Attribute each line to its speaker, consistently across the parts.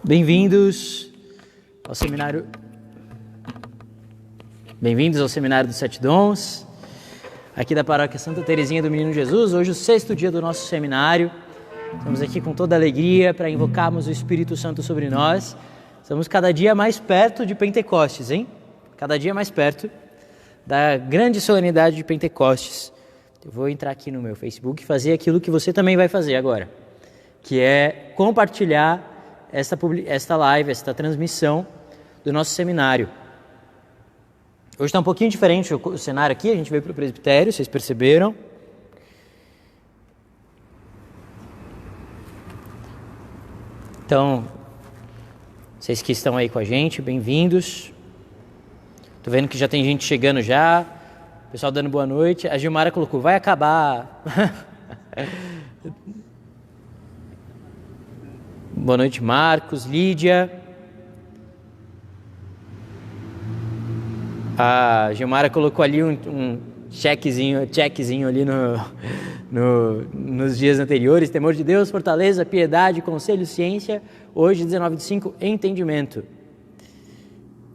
Speaker 1: Bem-vindos ao seminário. Bem-vindos ao seminário dos Sete Dons, aqui da Paróquia Santa Teresinha do Menino Jesus. Hoje, o 6º dia do nosso seminário. Estamos aqui com toda alegria para invocarmos o Espírito Santo sobre nós. Estamos cada dia mais perto de Pentecostes, hein? Cada dia mais perto da grande solenidade de Pentecostes. Eu vou entrar aqui no meu Facebook e fazer aquilo que você também vai fazer agora, que é compartilhar esta live, esta transmissão do nosso seminário. Hoje está um pouquinho diferente o cenário aqui, a gente veio para o presbitério, vocês perceberam? Então, vocês que estão aí com a gente, bem-vindos. Tô vendo que já tem gente chegando já, o pessoal dando boa noite. A Gilmara colocou, vai acabar. Boa noite, Marcos, Lídia. A Gilmara colocou ali um checkzinho ali nos dias anteriores. Temor de Deus, fortaleza, piedade, conselho, ciência. Hoje, 19:05, entendimento.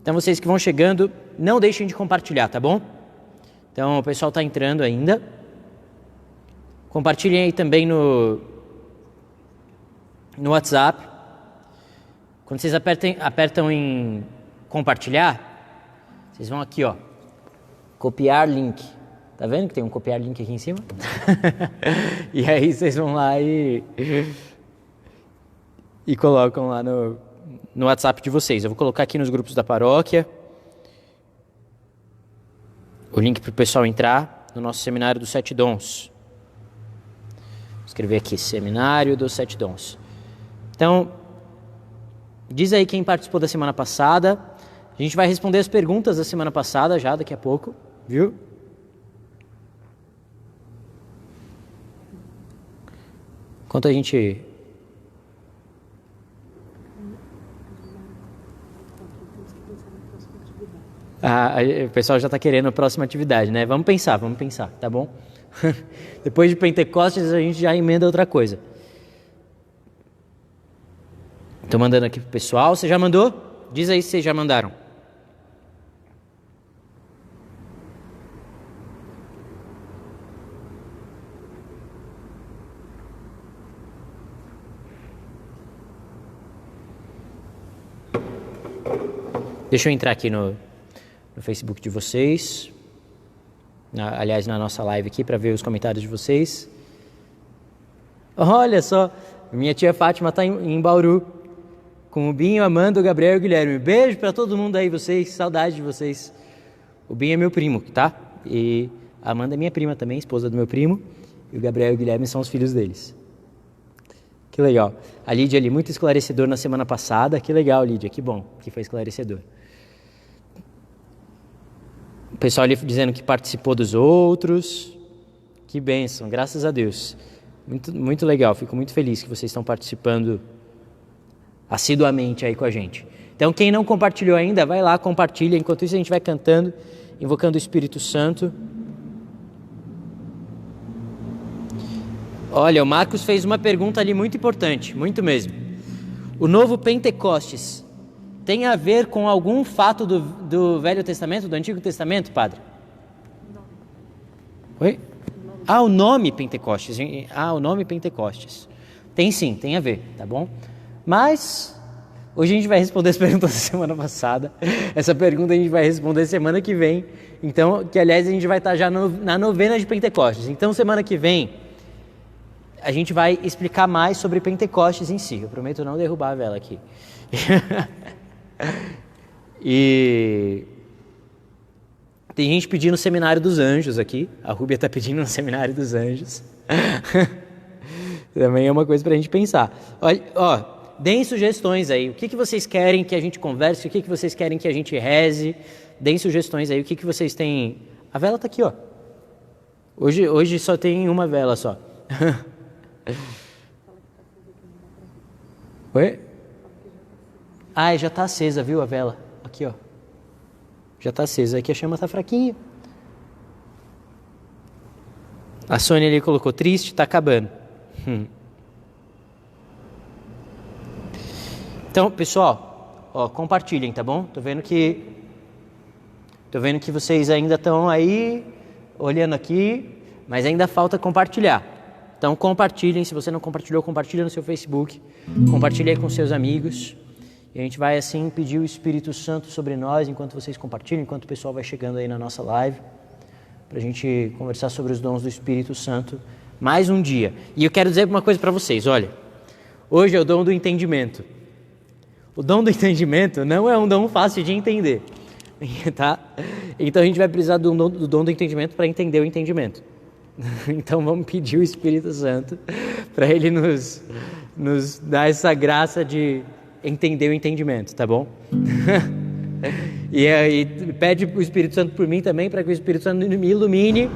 Speaker 1: Então, vocês que vão chegando, não deixem de compartilhar, tá bom? Então, o pessoal está entrando ainda. Compartilhem aí também no WhatsApp. Quando vocês apertam em compartilhar, vocês vão aqui, ó, copiar link. Tá vendo que tem um copiar link aqui em cima? E aí vocês vão lá e colocam lá no WhatsApp de vocês. Eu vou colocar aqui nos grupos da paróquia o link para o pessoal entrar no nosso seminário dos Sete Dons. Vou escrever aqui, seminário dos Sete Dons. Então, diz aí quem participou da semana passada. A gente vai responder as perguntas da semana passada já, daqui a pouco, viu? Enquanto a gente... o pessoal já está querendo a próxima atividade, né? Vamos pensar, tá bom? Depois de Pentecostes a gente já emenda outra coisa. Estou mandando aqui pro pessoal. Você já mandou? Diz aí se vocês já mandaram. Deixa eu entrar aqui no Facebook de vocês. Aliás, na nossa live aqui, para ver os comentários de vocês. Olha só, minha tia Fátima está em Bauru, com o Binho, Amanda, o Gabriel e o Guilherme. Beijo para todo mundo aí, vocês, saudade de vocês. O Binho é meu primo, tá? E a Amanda é minha prima também, esposa do meu primo. E o Gabriel e o Guilherme são os filhos deles. Que legal. A Lídia ali, muito esclarecedor na semana passada. Que legal, Lídia, que bom que foi esclarecedor. O pessoal ali dizendo que participou dos outros. Que bênção, graças a Deus. Muito, muito legal, fico muito feliz que vocês estão participando assiduamente aí com a gente. Então, quem não compartilhou ainda, vai lá, compartilha. Enquanto isso, a gente vai cantando, invocando o Espírito Santo. Olha, o Marcos fez uma pergunta ali muito importante, muito mesmo. O novo Pentecostes tem a ver com algum fato do Velho Testamento, do Antigo Testamento, padre? Não. Oi? O nome Pentecostes. O nome Pentecostes. Tem sim, tem a ver, tá bom? Mas hoje a gente vai responder as perguntas da semana passada. Essa pergunta a gente vai responder semana que vem. Então, que aliás a gente vai estar já na novena de Pentecostes. Então, semana que vem a gente vai explicar mais sobre Pentecostes em si. Eu prometo não derrubar a vela aqui. E tem gente pedindo o Seminário dos Anjos aqui. A Rúbia está pedindo o Seminário dos Anjos. Também é uma coisa para a gente pensar. Olha, deem sugestões aí. O que vocês querem que a gente converse? O que vocês querem que a gente reze? Deem sugestões aí. O que vocês têm... A vela está aqui, ó. Hoje só tem uma vela só. Oi? Já está acesa, viu, a vela? Aqui, ó. Já está acesa. Aqui a chama está fraquinha. A Sônia ali colocou triste, está acabando. Então, pessoal, compartilhem, tá bom? Tô vendo que vocês ainda estão aí, olhando aqui, mas ainda falta compartilhar. Então, compartilhem. Se você não compartilhou, compartilha no seu Facebook. Compartilhe aí com seus amigos. E a gente vai, assim, pedir o Espírito Santo sobre nós, enquanto vocês compartilham, enquanto o pessoal vai chegando aí na nossa live, para a gente conversar sobre os dons do Espírito Santo mais um dia. E eu quero dizer uma coisa para vocês, olha. Hoje é o dom do entendimento. O dom do entendimento não é um dom fácil de entender, tá? Então a gente vai precisar do dom do entendimento para entender o entendimento. Então vamos pedir o Espírito Santo para ele nos dar essa graça de entender o entendimento, tá bom? E aí pede o Espírito Santo por mim também, para que o Espírito Santo me ilumine,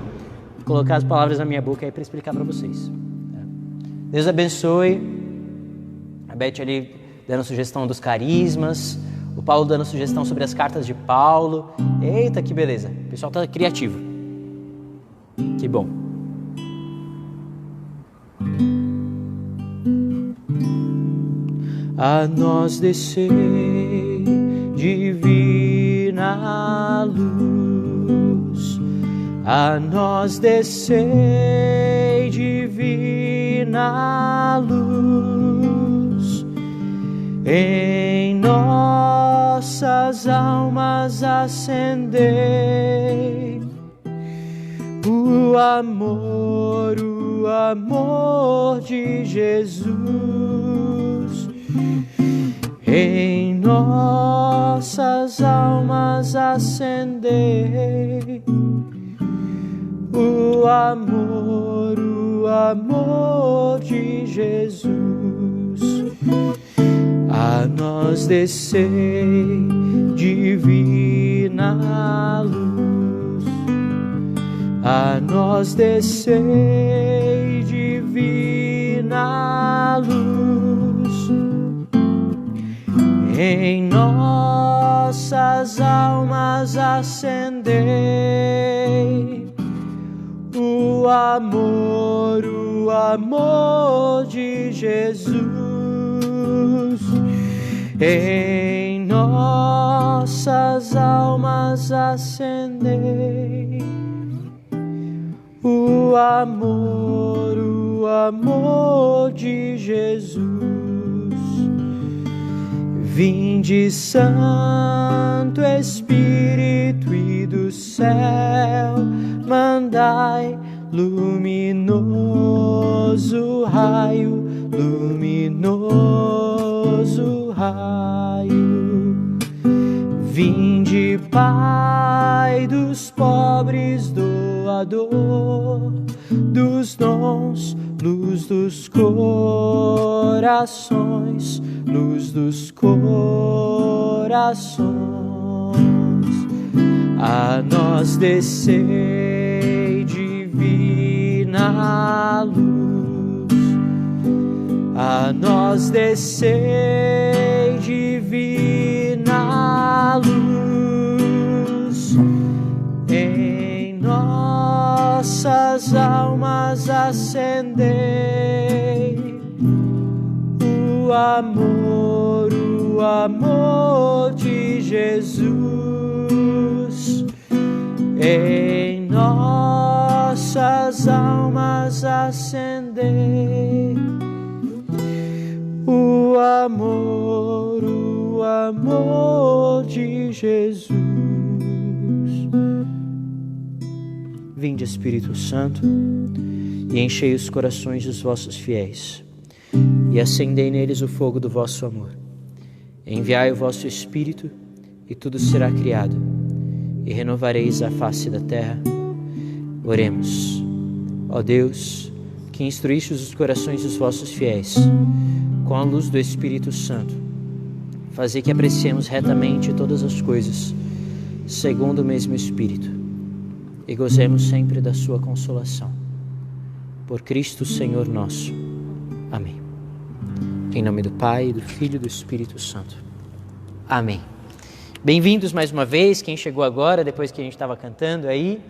Speaker 1: colocar as palavras na minha boca aí para explicar para vocês. Deus abençoe. A Beth ali dando sugestão dos carismas, o Paulo dando sugestão sobre as cartas de Paulo. Eita, que beleza, o pessoal está criativo. Que bom. A nós descer divina luz, a nós descer divina luz, em nossas almas acender o amor de Jesus. Em nossas almas acender o amor de Jesus. A nós descer divina luz, a nós descer divina luz, em nossas almas acender o amor de Jesus. Em nossas almas acender o amor de Jesus. Vinde Santo Espírito e do céu mandai luminoso raio, luminoso raio. Vinde Pai dos pobres, doador dos dons, luz dos corações, luz dos corações. A nós descei divina luz, a nós descei divina luz, em nossas almas acendei o amor de Jesus. Em nossas almas acender o amor de Jesus. Vinde, Espírito Santo, e enchei os corações dos vossos fiéis, e acendei neles o fogo do vosso amor. Enviai o vosso Espírito, e tudo será criado, e renovareis a face da terra. Oremos. Ó Deus, que instruístes os corações dos vossos fiéis com a luz do Espírito Santo, fazei que apreciemos retamente todas as coisas, segundo o mesmo Espírito, e gozemos sempre da sua consolação. Por Cristo Senhor nosso. Amém. Em nome do Pai, do Filho e do Espírito Santo. Amém. Bem-vindos mais uma vez, quem chegou agora, depois que a gente estava cantando aí.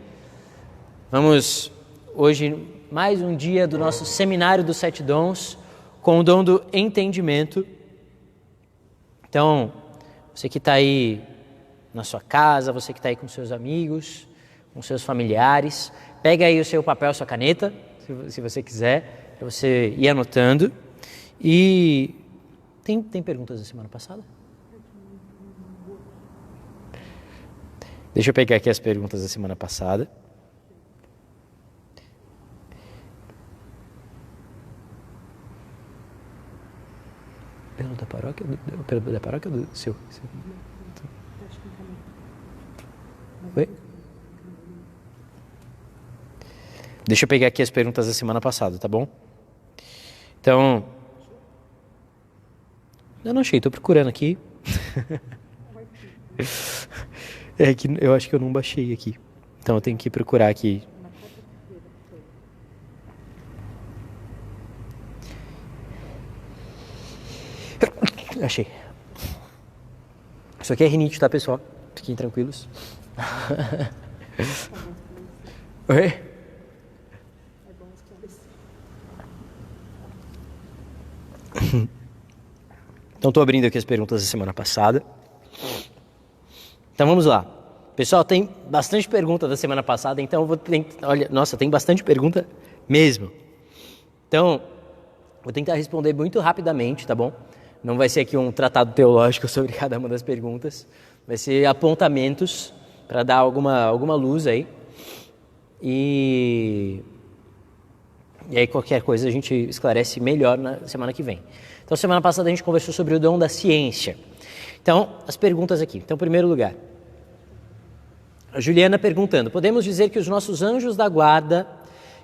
Speaker 1: Vamos hoje, mais um dia do nosso Seminário dos 7 Dons, com o dom do entendimento. Então, você que está aí na sua casa, você que está aí com seus amigos, com seus familiares, pega aí o seu papel, a sua caneta, se você quiser, para você ir anotando. E tem perguntas da semana passada? Deixa eu pegar aqui as perguntas da semana passada. Pelo da paróquia ou do seu? Oi? Deixa eu pegar aqui as perguntas da semana passada, tá bom? Então, eu não achei, tô procurando aqui. É que eu acho que eu não baixei aqui. Então eu tenho que procurar aqui. Achei. Isso aqui é rinite, tá, pessoal? Fiquem tranquilos. Oi? Então estou abrindo aqui as perguntas da semana passada. Então vamos lá. Pessoal, tem bastante pergunta da semana passada, então eu vou tentar... Olha, nossa, tem bastante pergunta mesmo. Então, vou tentar responder muito rapidamente, tá bom? Não vai ser aqui um tratado teológico sobre cada uma das perguntas. Vai ser apontamentos para dar alguma luz aí. E aí qualquer coisa a gente esclarece melhor na semana que vem. Então, semana passada a gente conversou sobre o dom da ciência. Então, as perguntas aqui. Então, em primeiro lugar, a Juliana perguntando: podemos dizer que os nossos anjos da guarda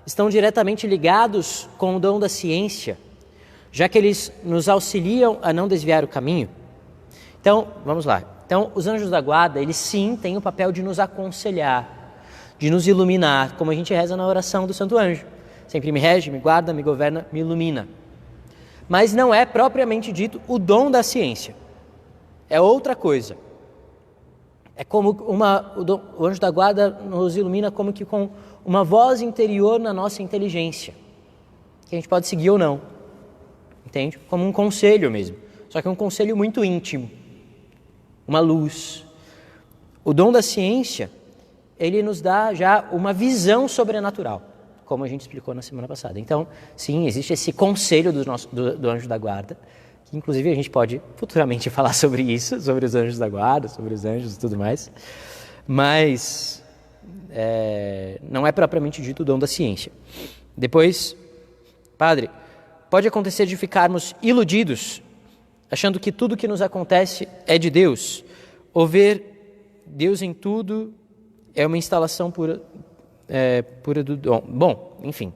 Speaker 1: estão diretamente ligados com o dom da ciência, já que eles nos auxiliam a não desviar o caminho? Então, vamos lá. Então, os anjos da guarda, eles sim têm o papel de nos aconselhar, de nos iluminar, como a gente reza na oração do Santo Anjo. Sempre me rege, me guarda, me governa, me ilumina. Mas não é propriamente dito o dom da ciência. É outra coisa. É como o anjo da guarda nos ilumina como que com uma voz interior na nossa inteligência, que a gente pode seguir ou não. Entende? Como um conselho mesmo. Só que é um conselho muito íntimo. Uma luz. O dom da ciência, ele nos dá já uma visão sobrenatural, como a gente explicou na semana passada. Então, sim, existe esse conselho do anjo da guarda, que inclusive a gente pode futuramente falar sobre isso, sobre os anjos da guarda, sobre os anjos e tudo mais, mas não é propriamente dito o dom da ciência. Depois, padre, pode acontecer de ficarmos iludidos, achando que tudo que nos acontece é de Deus, ou ver Deus em tudo é uma instalação pura do dom. Bom, enfim.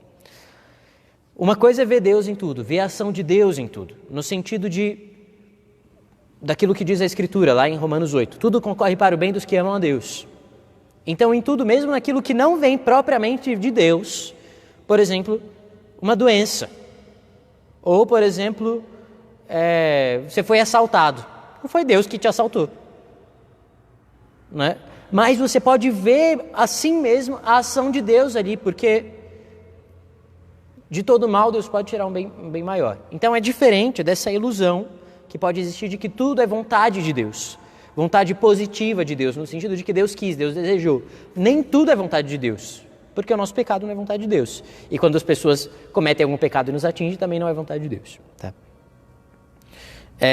Speaker 1: Uma coisa é ver Deus em tudo, ver a ação de Deus em tudo, no sentido daquilo que diz a Escritura, lá em Romanos 8. Tudo concorre para o bem dos que amam a Deus. Então, em tudo, mesmo naquilo que não vem propriamente de Deus, por exemplo, uma doença. Ou, por exemplo, você foi assaltado. Não foi Deus que te assaltou. Né? Mas você pode ver assim mesmo a ação de Deus ali, porque de todo mal Deus pode tirar um bem maior. Então é diferente dessa ilusão que pode existir de que tudo é vontade de Deus, vontade positiva de Deus, no sentido de que Deus quis, Deus desejou. Nem tudo é vontade de Deus, porque o nosso pecado não é vontade de Deus. E quando as pessoas cometem algum pecado e nos atinge, também não é vontade de Deus. Tá?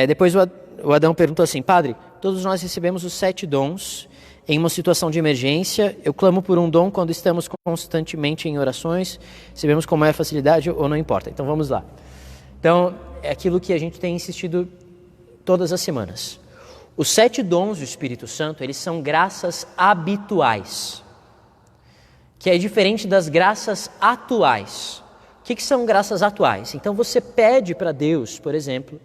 Speaker 1: Depois o Adão perguntou assim: padre, todos nós recebemos os 7 dons. Em uma situação de emergência, eu clamo por um dom quando estamos constantemente em orações, sabemos com maior facilidade ou não importa. Então vamos lá. Então, é aquilo que a gente tem insistido todas as semanas. Os 7 dons do Espírito Santo, eles são graças habituais, que é diferente das graças atuais. O que são graças atuais? Então você pede para Deus, por exemplo,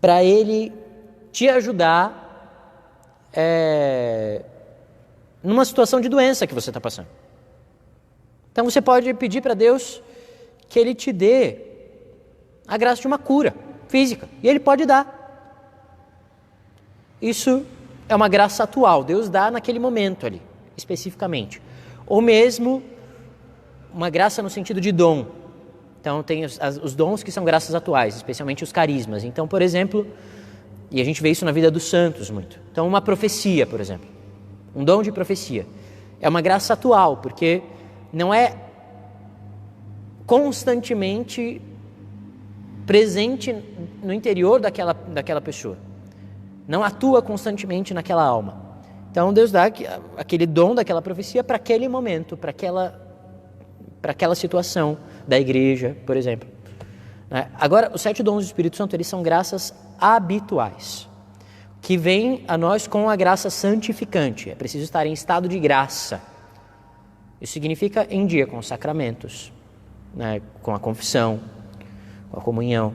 Speaker 1: para Ele te ajudar numa situação de doença que você está passando. Então você pode pedir para Deus que Ele te dê a graça de uma cura física, e Ele pode dar. Isso é uma graça atual, Deus dá naquele momento ali, especificamente. Ou mesmo uma graça no sentido de dom. Então tem os dons que são graças atuais, especialmente os carismas. Então, por exemplo, E a gente vê isso na vida dos santos muito. Então, uma profecia, por exemplo, um dom de profecia, é uma graça atual, porque não é constantemente presente no interior daquela pessoa. Não atua constantemente naquela alma. Então Deus dá aquele dom daquela profecia para aquele momento, para aquela situação da igreja, por exemplo. Agora, os 7 dons do Espírito Santo, eles são graças habituais, que vêm a nós com a graça santificante. É preciso estar em estado de graça. Isso significa em dia com os sacramentos, com a confissão, com a comunhão.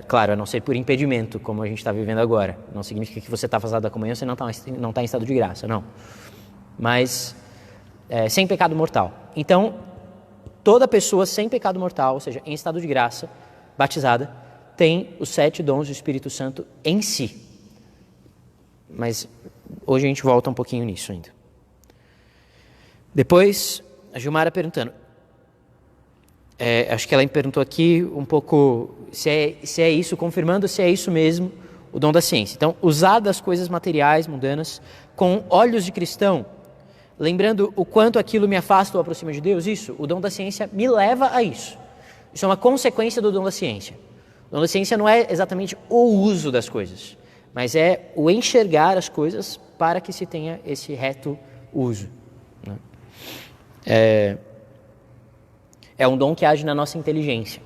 Speaker 1: Claro, a não ser por impedimento, como a gente está vivendo agora. Não significa que você está afastado da comunhão, você não está em estado de graça, não. Mas sem pecado mortal. Então, toda pessoa sem pecado mortal, ou seja, em estado de graça, batizada, tem os 7 dons do Espírito Santo em si. Mas hoje a gente volta um pouquinho nisso ainda. Depois, a Gilmara perguntando, acho que ela me perguntou aqui um pouco se é isso, confirmando se é isso mesmo, o dom da ciência. Então, usar das coisas materiais, mundanas, com olhos de cristão, lembrando o quanto aquilo me afasta ou aproxima de Deus, isso, o dom da ciência me leva a isso. Isso é uma consequência do dom da ciência. O dom da ciência não é exatamente o uso das coisas, mas é o enxergar as coisas para que se tenha esse reto uso. É um dom que age na nossa inteligência.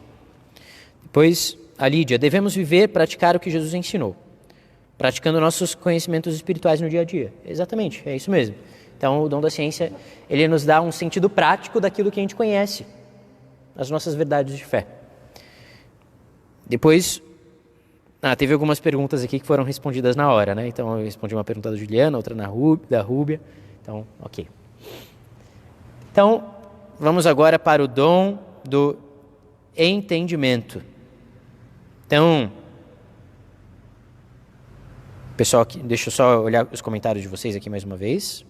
Speaker 1: Depois, a Lídia, devemos viver, praticar o que Jesus ensinou, praticando nossos conhecimentos espirituais no dia a dia. Exatamente, é isso mesmo. Então, o dom da ciência, ele nos dá um sentido prático daquilo que a gente conhece, as nossas verdades de fé. Depois, teve algumas perguntas aqui que foram respondidas na hora, né? Então, eu respondi uma pergunta da Juliana, outra da Rúbia. Então, ok. Então, vamos agora para o dom do entendimento. Então, pessoal, deixa eu só olhar os comentários de vocês aqui mais uma vez.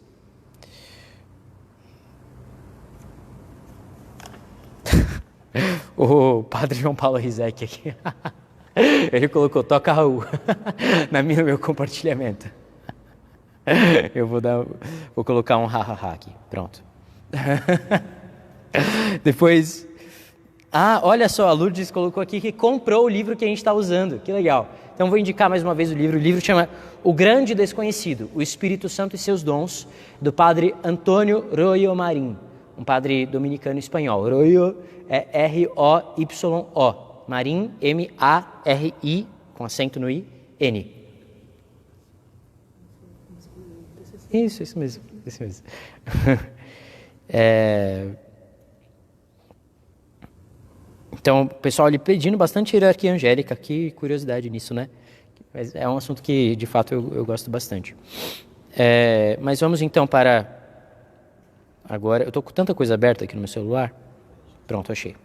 Speaker 1: O padre João Paulo Rizek aqui, ele colocou toca Raul no meu compartilhamento. Eu vou colocar um ha-ha-ha aqui, pronto. Depois, olha só, a Lourdes colocou aqui que comprou o livro que a gente está usando, que legal. Então vou indicar mais uma vez o livro chama O Grande Desconhecido, o Espírito Santo e seus Dons, do padre Antônio Royo Marim, um padre dominicano espanhol. Royo é R-O-Y-O, Marim, M-A-R-I, com acento no I, N. Isso mesmo. Então, o pessoal ali pedindo bastante hierarquia angélica, que curiosidade nisso, né? Mas é um assunto que, de fato, eu gosto bastante. Mas vamos então para... Agora, eu estou com tanta coisa aberta aqui no meu celular. Pronto, achei.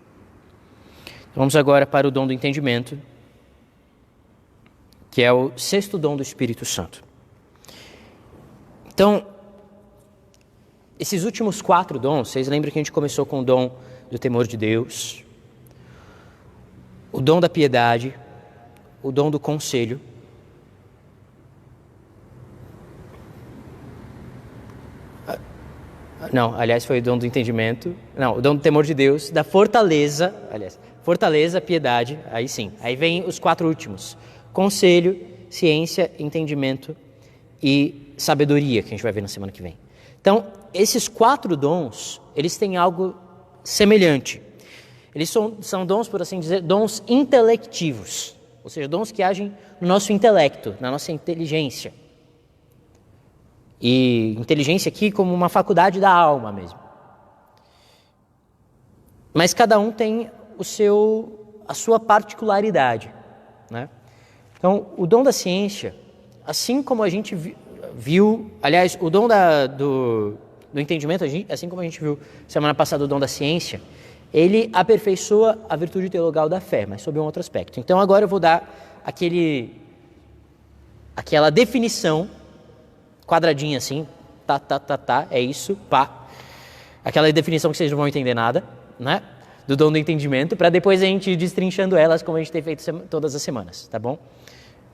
Speaker 1: Vamos agora para o dom do entendimento, que é o 6º dom do Espírito Santo. Então, esses últimos 4 dons, vocês lembram que a gente começou com o dom do temor de Deus, o dom da piedade, o dom do conselho. Não, aliás, foi o dom do entendimento. Não, o dom do temor de Deus, da fortaleza, fortaleza, piedade, aí sim. Aí vem os 4 últimos. Conselho, ciência, entendimento e sabedoria, que a gente vai ver na semana que vem. Então, esses 4 dons, eles têm algo semelhante. Eles são dons, por assim dizer, dons intelectivos, ou seja, dons que agem no nosso intelecto, na nossa inteligência. E inteligência aqui como uma faculdade da alma mesmo. Mas cada um tem a sua particularidade, né? Então, o dom da ciência, assim como a gente viu, aliás, o dom do entendimento, assim como a gente viu semana passada o dom da ciência, ele aperfeiçoa a virtude teologal da fé, mas sob um outro aspecto. Então agora eu vou dar aquela definição, quadradinha assim, é isso, pá. Aquela definição que vocês não vão entender nada, né? Do dom do entendimento, para depois a gente ir destrinchando elas como a gente tem feito todas as semanas, tá bom?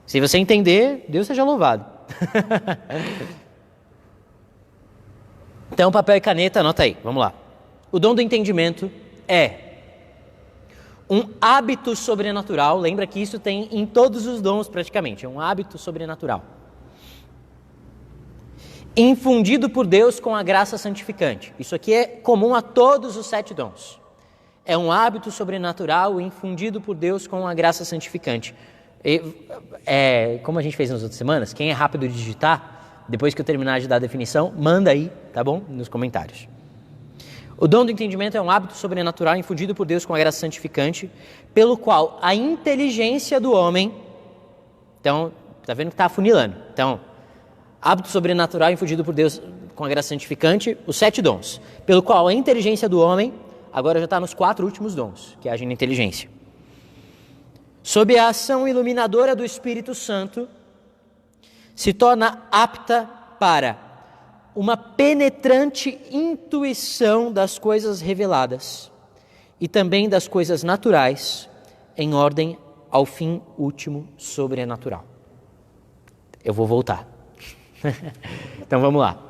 Speaker 1: Se você entender, Deus seja louvado. Então, papel e caneta, anota aí, vamos lá. O dom do entendimento é um hábito sobrenatural, lembra que isso tem em todos os dons praticamente, é um hábito sobrenatural. Infundido por Deus com a graça santificante. Isso aqui é comum a todos os 7 dons. É um hábito sobrenatural infundido por Deus com a graça santificante. Como a gente fez nas outras semanas, quem é rápido de digitar, depois que eu terminar de dar a definição, manda aí, tá bom? Nos comentários. O dom do entendimento é um hábito sobrenatural infundido por Deus com a graça santificante, pelo qual a inteligência do homem... Então, tá vendo que tá afunilando. Então, hábito sobrenatural infundido por Deus com a graça santificante, os 7 dons. Pelo qual a inteligência do homem, agora já está nos 4 últimos dons, que agem na inteligência. Sob a ação iluminadora do Espírito Santo, se torna apta para uma penetrante intuição das coisas reveladas e também das coisas naturais, em ordem ao fim último sobrenatural. Eu vou voltar. Então vamos lá.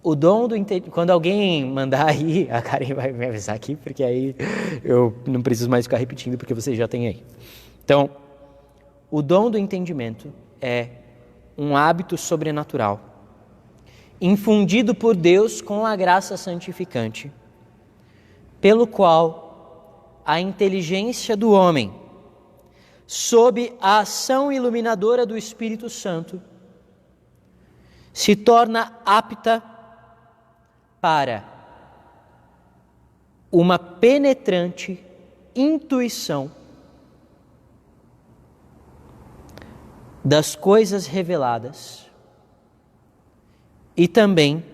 Speaker 1: O dom do entendimento, quando alguém mandar aí, a Karen vai me avisar aqui, porque aí eu não preciso mais ficar repetindo, porque vocês já têm aí. Então, o dom do entendimento é um hábito sobrenatural, infundido por Deus com a graça santificante, pelo qual a inteligência do homem, sob a ação iluminadora do Espírito Santo, se torna apta para uma penetrante intuição das coisas reveladas e também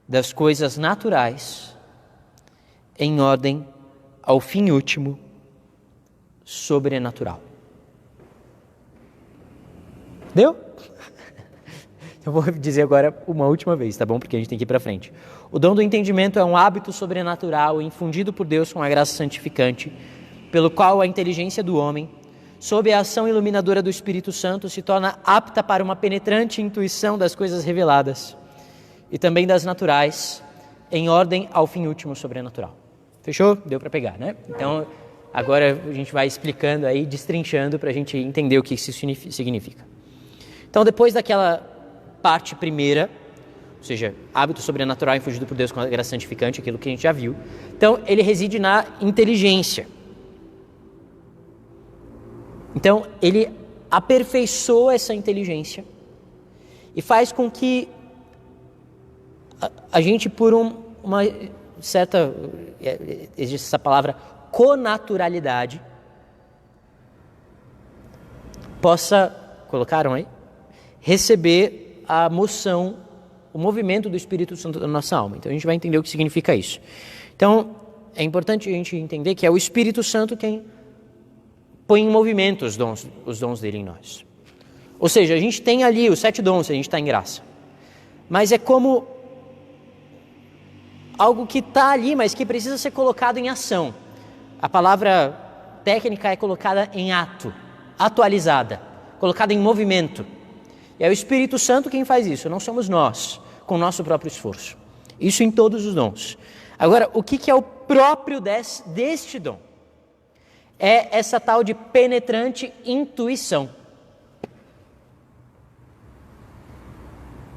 Speaker 1: das coisas naturais, em ordem ao fim último sobrenatural. Deu? Eu vou dizer agora uma última vez, tá bom? Porque a gente tem que ir para frente. O dom do entendimento é um hábito sobrenatural infundido por Deus com a graça santificante, pelo qual a inteligência do homem, sob a ação iluminadora do Espírito Santo, se torna apta para uma penetrante intuição das coisas reveladas e também das naturais, em ordem ao fim último sobrenatural. Fechou? Deu para pegar, né? Então, agora a gente vai explicando aí, destrinchando para a gente entender o que isso significa. Então, depois daquela parte primeira, ou seja, hábito sobrenatural infundido por Deus com a graça santificante, aquilo que a gente já viu. Então, ele reside na inteligência. Então, ele aperfeiçoa essa inteligência e faz com que a gente, por uma certa, existe essa palavra, conaturalidade, possa, colocaram aí, receber a moção, o movimento do Espírito Santo da nossa alma. Então a gente vai entender o que significa isso. Então é importante a gente entender que é o Espírito Santo quem põe em movimento os dons dele em nós. Ou seja, a gente tem ali os 7 dons, a gente está em graça. Mas é como algo que está ali, mas que precisa ser colocado em ação. A palavra técnica é colocada em ato, atualizada, colocada em movimento. E é o Espírito Santo quem faz isso, não somos nós, com o nosso próprio esforço. Isso em todos os dons. Agora, o que é o próprio deste dom? É essa tal de penetrante intuição.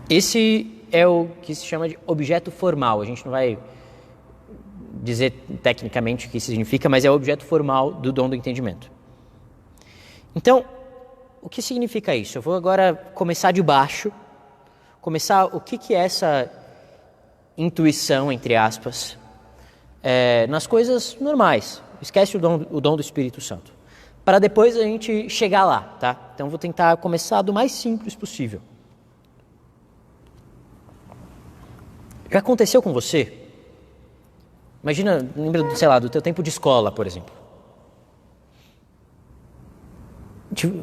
Speaker 1: Esse é o que se chama de objeto formal. A gente não vai dizer tecnicamente o que significa, mas é o objeto formal do dom do entendimento. Então, o que significa isso? Eu vou agora começar de baixo, o que é essa intuição, entre aspas, nas coisas normais. Esquece o dom do Espírito Santo. Para depois a gente chegar lá, tá? Então vou tentar começar do mais simples possível. Já aconteceu com você? Imagina, lembra, sei lá, do teu tempo de escola, por exemplo.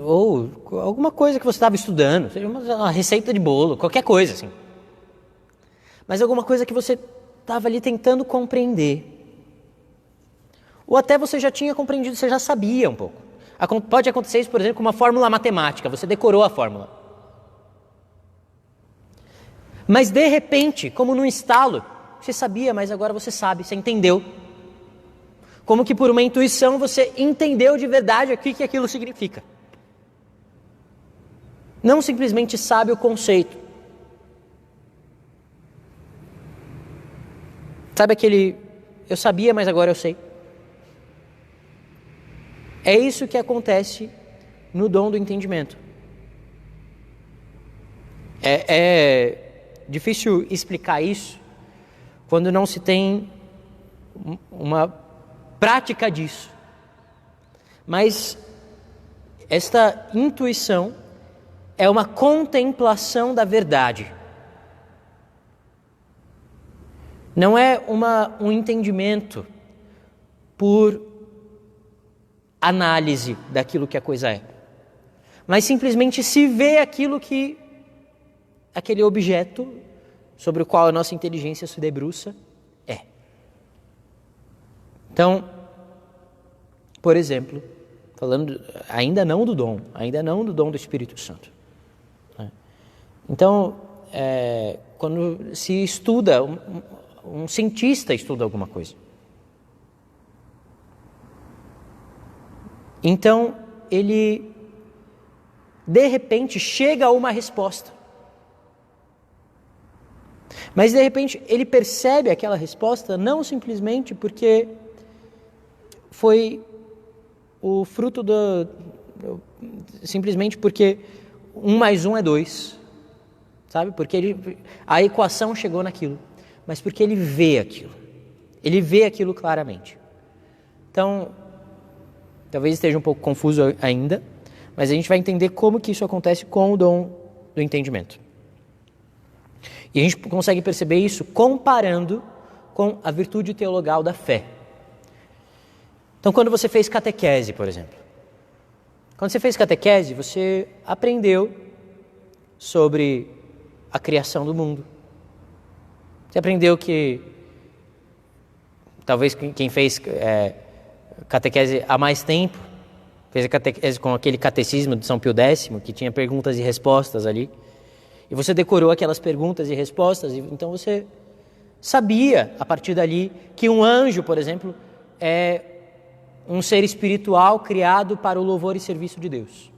Speaker 1: Ou alguma coisa que você estava estudando, seja uma receita de bolo, qualquer coisa assim. Mas alguma coisa que você estava ali tentando compreender. Ou até você já tinha compreendido, você já sabia um pouco. Pode acontecer isso, por exemplo, com uma fórmula matemática. Você decorou a fórmula. Mas de repente, como num estalo, você sabia, mas agora você sabe, você entendeu. Como que por uma intuição você entendeu de verdade o que aquilo significa. Não simplesmente sabe o conceito. Sabe aquele, eu sabia, mas agora eu sei. É isso que acontece no dom do entendimento. É difícil explicar isso quando não se tem uma prática disso. Mas esta intuição é uma contemplação da verdade. Não é um entendimento por análise daquilo que a coisa é, mas simplesmente se vê aquilo que aquele objeto sobre o qual a nossa inteligência se debruça é. Então, por exemplo, falando ainda não do dom do Espírito Santo. Então, quando se estuda, um cientista estuda alguma coisa. Então, ele, de repente, chega a uma resposta. Mas, de repente, ele percebe aquela resposta não simplesmente porque foi o fruto simplesmente porque 1 mais 1 é 2, sabe? Porque a equação chegou naquilo, mas porque ele vê aquilo claramente. Então, talvez esteja um pouco confuso ainda, mas a gente vai entender como que isso acontece com o dom do entendimento. E a gente consegue perceber isso comparando com a virtude teologal da fé. Então, quando você fez catequese, por exemplo. Quando você fez catequese, você aprendeu sobre a criação do mundo. Você aprendeu que, talvez quem fez catequese há mais tempo, fez a catequese com aquele catecismo de São Pio X, que tinha perguntas e respostas ali. E você decorou aquelas perguntas e respostas, então você sabia, a partir dali, que um anjo, por exemplo, é um ser espiritual criado para o louvor e serviço de Deus.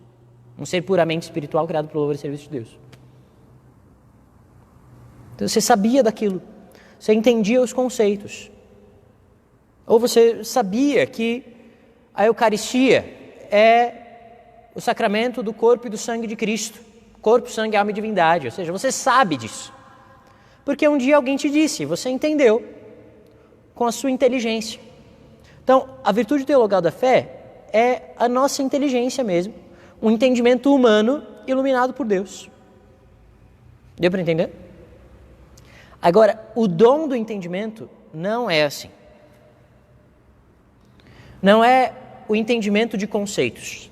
Speaker 1: Um ser puramente espiritual criado para o louvor e serviço de Deus. Então você sabia daquilo, você entendia os conceitos. Ou você sabia que a Eucaristia é o sacramento do corpo e do sangue de Cristo. Corpo, sangue, alma e divindade. Ou seja, você sabe disso. Porque um dia alguém te disse, você entendeu com a sua inteligência. Então, a virtude teologal da fé é a nossa inteligência mesmo, um entendimento humano iluminado por Deus. Deu para entender? Agora, o dom do entendimento não é assim. Não é o entendimento de conceitos.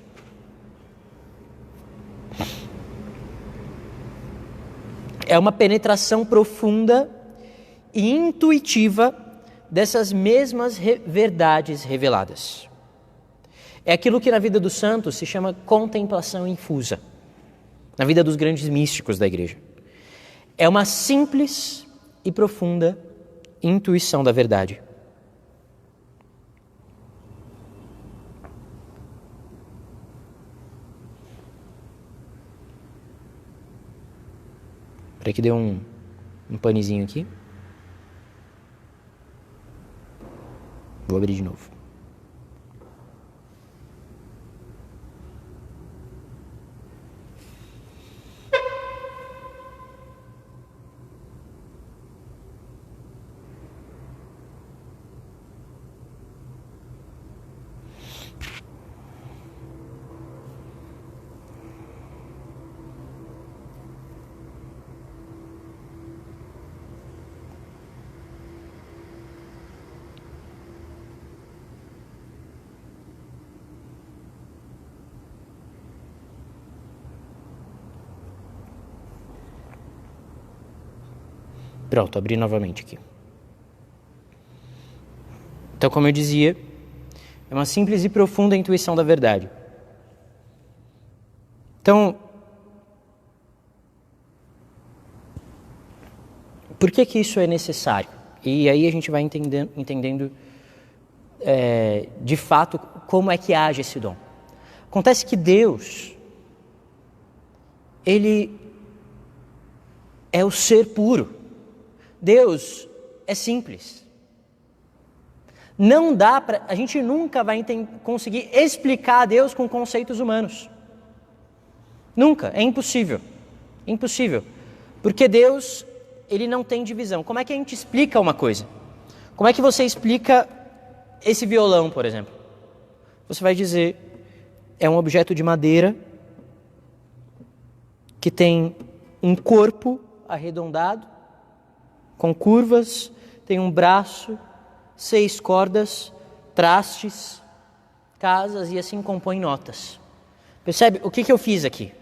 Speaker 1: É uma penetração profunda e intuitiva dessas mesmas verdades reveladas. É aquilo que na vida dos santos se chama contemplação infusa, na vida dos grandes místicos da igreja. É uma simples e profunda intuição da verdade. Peraí que deu um panezinho aqui. Vou abrir de novo. Pronto, abri novamente aqui. Então, como eu dizia, é uma simples e profunda intuição da verdade. Então, por que isso é necessário? E aí a gente vai entendendo de fato como é que age esse dom. Acontece que Deus, Ele é o ser puro. Deus é simples. Não dá para, a gente nunca vai conseguir explicar a Deus com conceitos humanos. Nunca, é impossível. Impossível. Porque Deus, Ele não tem divisão. Como é que a gente explica uma coisa? Como é que você explica esse violão, por exemplo? Você vai dizer, é um objeto de madeira que tem um corpo arredondado, com curvas, tem um braço, 6 cordas, trastes, casas e assim compõe notas. Percebe? O que eu fiz aqui?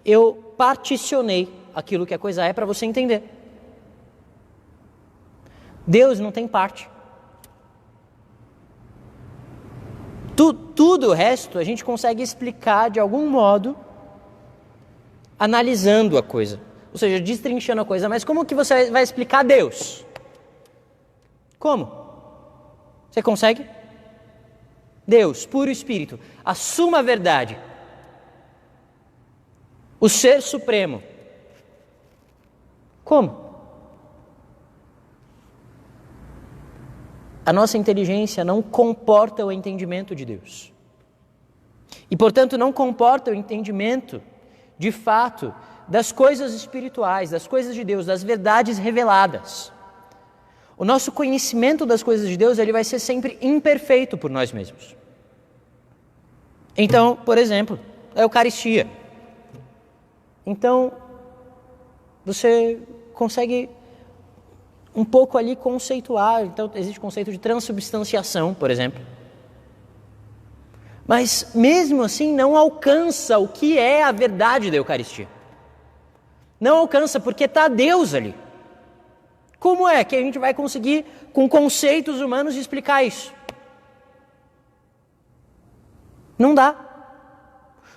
Speaker 1: Eu particionei aquilo que a coisa é para você entender. Deus não tem parte. Tudo o resto a gente consegue explicar de algum modo analisando a coisa. Ou seja, destrinchando a coisa. Mas como que você vai explicar Deus? Como? Você consegue? Deus, puro Espírito, a suma verdade, o Ser Supremo. Como? A nossa inteligência não comporta o entendimento de Deus. E, portanto, não comporta o entendimento, de fato, das coisas espirituais, das coisas de Deus, das verdades reveladas. O nosso conhecimento das coisas de Deus, ele vai ser sempre imperfeito por nós mesmos. Então, por exemplo, a Eucaristia. Então, você consegue um pouco ali conceituar. Então, existe o conceito de transubstanciação, por exemplo. Mas, mesmo assim, não alcança o que é a verdade da Eucaristia. Não alcança, porque está Deus ali. Como é que a gente vai conseguir, com conceitos humanos, explicar isso? Não dá.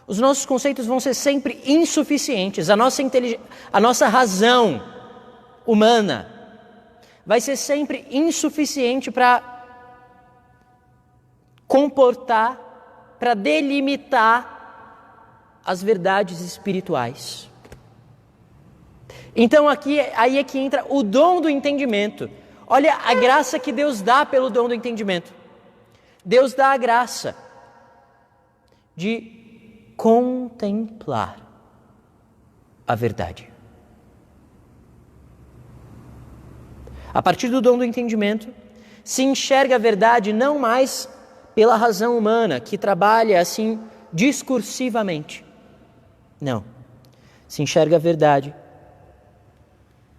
Speaker 1: Os nossos conceitos vão ser sempre insuficientes. A nossa razão humana vai ser sempre insuficiente para comportar, para delimitar as verdades espirituais. Então aí é que entra o dom do entendimento. Olha a graça que Deus dá pelo dom do entendimento. Deus dá a graça de contemplar a verdade. A partir do dom do entendimento, se enxerga a verdade não mais pela razão humana, que trabalha assim discursivamente. Não. Se enxerga a verdade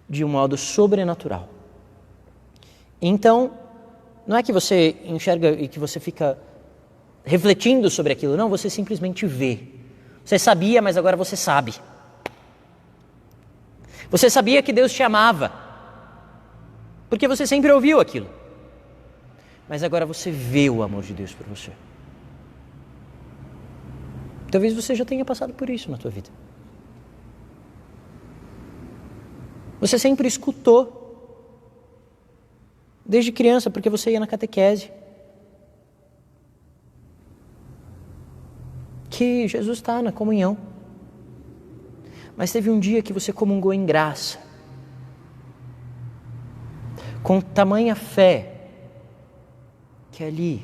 Speaker 1: de um modo sobrenatural. Então, não é que você enxerga e que você fica refletindo sobre aquilo, não, você simplesmente vê. Você sabia, mas agora você sabe. Você sabia que Deus te amava, porque você sempre ouviu aquilo. Mas agora você vê o amor de Deus por você. Talvez você já tenha passado por isso na tua vida. Você sempre escutou, desde criança, porque você ia na catequese, que Jesus está na comunhão. Mas teve um dia que você comungou em graça, com tamanha fé, que ali,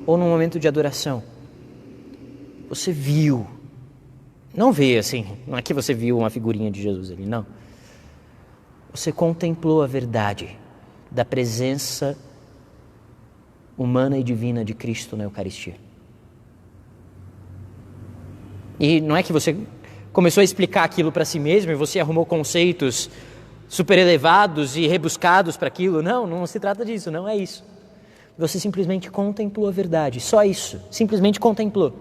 Speaker 1: ou num momento de adoração, você viu, não vê assim, não é que você viu uma figurinha de Jesus ali, não. Você contemplou a verdade da presença humana e divina de Cristo na Eucaristia. E não é que você começou a explicar aquilo para si mesmo e você arrumou conceitos super elevados e rebuscados para aquilo. Não, não se trata disso, não é isso. Você simplesmente contemplou a verdade, só isso, simplesmente contemplou.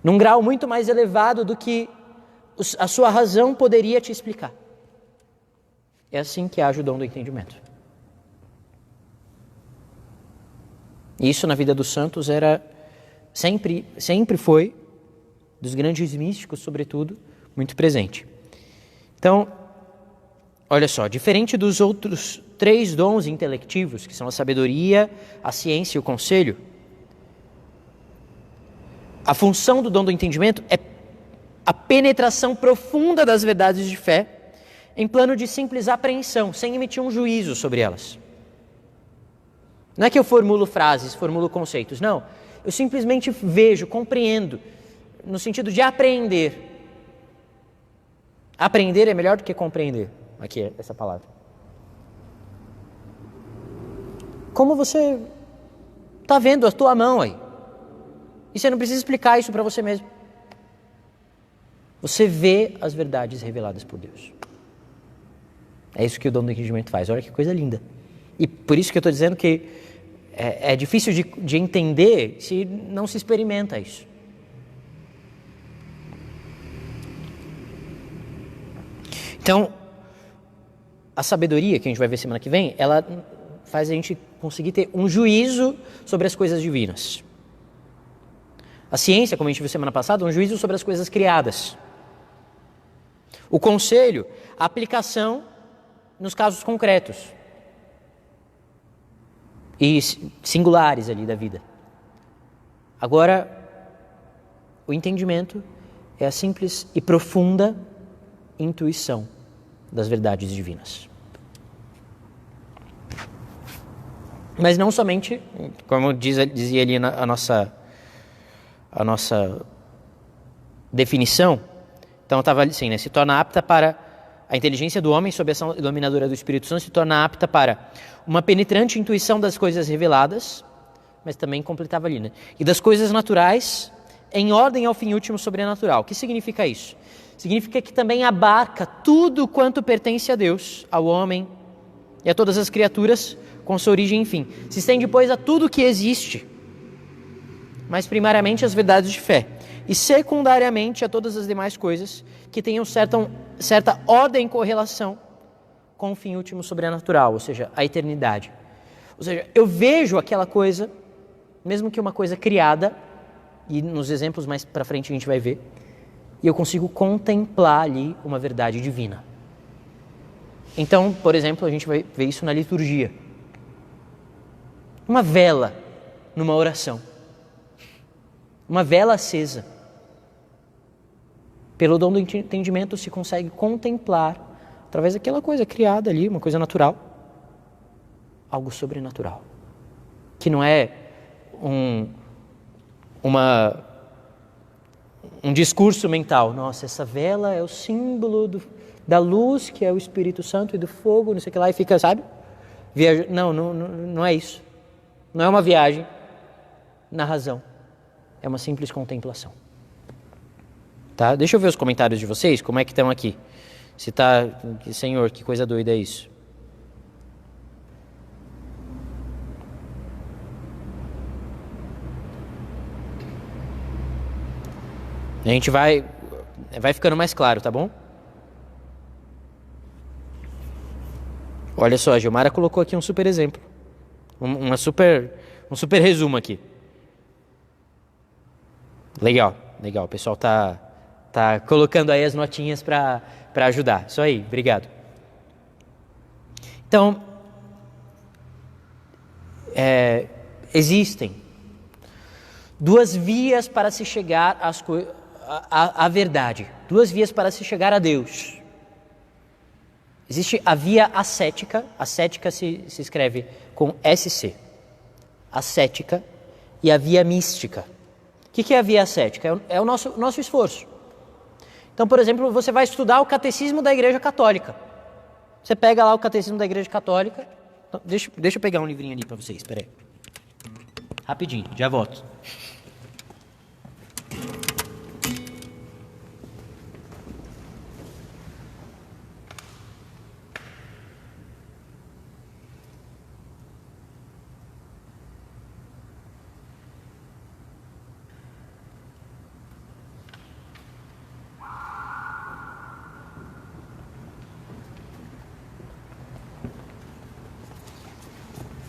Speaker 1: Num grau muito mais elevado do que a sua razão poderia te explicar. É assim que age o dom do entendimento. Isso na vida dos santos era sempre foi, dos grandes místicos sobretudo, muito presente. Então, olha só, diferente dos outros 3 dons intelectivos, que são a sabedoria, a ciência e o conselho, a função do dom do entendimento é a penetração profunda das verdades de fé em plano de simples apreensão, sem emitir um juízo sobre elas. Não é que eu formulo frases, formulo conceitos, não. Eu simplesmente vejo, compreendo, no sentido de apreender. Aprender é melhor do que compreender. Aqui é essa palavra. Como você está vendo a tua mão aí. E você não precisa explicar isso para você mesmo. Você vê as verdades reveladas por Deus. É isso que o dom do entendimento faz. Olha que coisa linda. E por isso que eu estou dizendo que é difícil de entender se não se experimenta isso. Então, a sabedoria, que a gente vai ver semana que vem, ela faz a gente conseguir ter um juízo sobre as coisas divinas. A ciência, como a gente viu semana passada, um juízo sobre as coisas criadas. O conselho, a aplicação nos casos concretos e singulares ali da vida. Agora, o entendimento é a simples e profunda intuição das verdades divinas. Mas não somente, como dizia ali a nossa definição, então estava assim, né? Se torna apta para a inteligência do homem, sob a ação dominadora do Espírito Santo, se torna apta para uma penetrante intuição das coisas reveladas, mas também completava ali, né? E das coisas naturais, em ordem ao fim último sobrenatural. O que significa isso? Significa que também abarca tudo quanto pertence a Deus, ao homem e a todas as criaturas, com sua origem e fim. Se estende, pois, a tudo que existe, mas primariamente as verdades de fé, e secundariamente a todas as demais coisas que tenham certa ordem e correlação com o fim último sobrenatural, ou seja, a eternidade. Ou seja, eu vejo aquela coisa, mesmo que uma coisa criada, e nos exemplos mais para frente a gente vai ver, e eu consigo contemplar ali uma verdade divina. Então, por exemplo, a gente vai ver isso na liturgia. Uma vela numa oração. Uma vela acesa. Pelo dom do entendimento se consegue contemplar, através daquela coisa criada ali, uma coisa natural, algo sobrenatural. Que não é um discurso mental. Nossa, essa vela é o símbolo da luz, que é o Espírito Santo, e do fogo, não sei o que lá, e fica, sabe? Não é isso. Não é uma viagem na razão. É uma simples contemplação. Tá? Deixa eu ver os comentários de vocês, como é que estão aqui. Se tá, Senhor, que coisa doida é isso. A gente vai ficando mais claro, tá bom? Olha só, a Gilmara colocou aqui um super exemplo. Um super resumo aqui. Legal. O pessoal tá colocando aí as notinhas para ajudar. Isso aí, obrigado. Então, existem duas vias para se chegar à verdade. Duas vias para se chegar a Deus. Existe a via ascética. Ascética se escreve com SC. Ascética. E a via mística. O que é a via ascética? É o nosso esforço. Então, por exemplo, você vai estudar o catecismo da Igreja Católica. Você pega lá o catecismo da Igreja Católica. Então, deixa eu pegar um livrinho ali para vocês, espera aí. Rapidinho, já volto.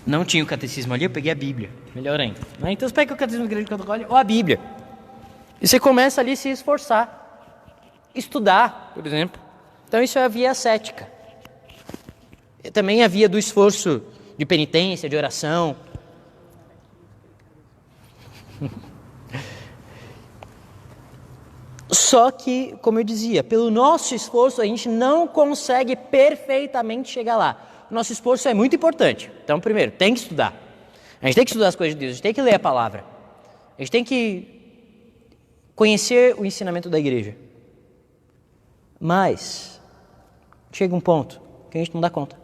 Speaker 1: Não tinha o catecismo ali, eu peguei a Bíblia. Melhor ainda. Então você pega o catecismo da Igreja Católica ou a Bíblia. E você começa ali a se esforçar. Estudar, por exemplo. Então isso é a via ascética. Também a via do esforço de penitência, de oração. Só que, como eu dizia, pelo nosso esforço a gente não consegue perfeitamente chegar lá. O nosso esforço é muito importante. Então, primeiro, tem que estudar. A gente tem que estudar as coisas de Deus, a gente tem que ler a palavra. A gente tem que conhecer o ensinamento da igreja. Mas chega um ponto que a gente não dá conta.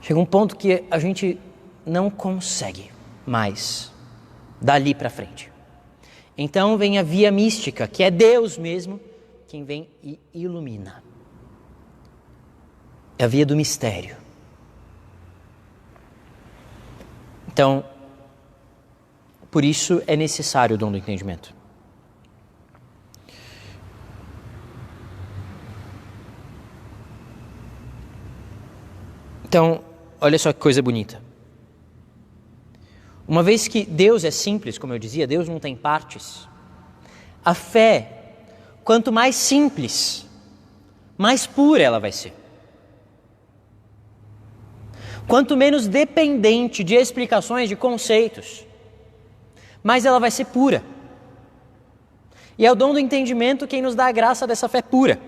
Speaker 1: Chega um ponto que a gente não consegue mais dali para frente. Então vem a via mística, que é Deus mesmo quem vem e ilumina. É a via do mistério. Então, por isso é necessário o dom do entendimento. Então, olha só que coisa bonita. Uma vez que Deus é simples, como eu dizia, Deus não tem partes, a fé, quanto mais simples, mais pura ela vai ser. Quanto menos dependente de explicações, de conceitos, mais ela vai ser pura. E é o dom do entendimento quem nos dá a graça dessa fé pura.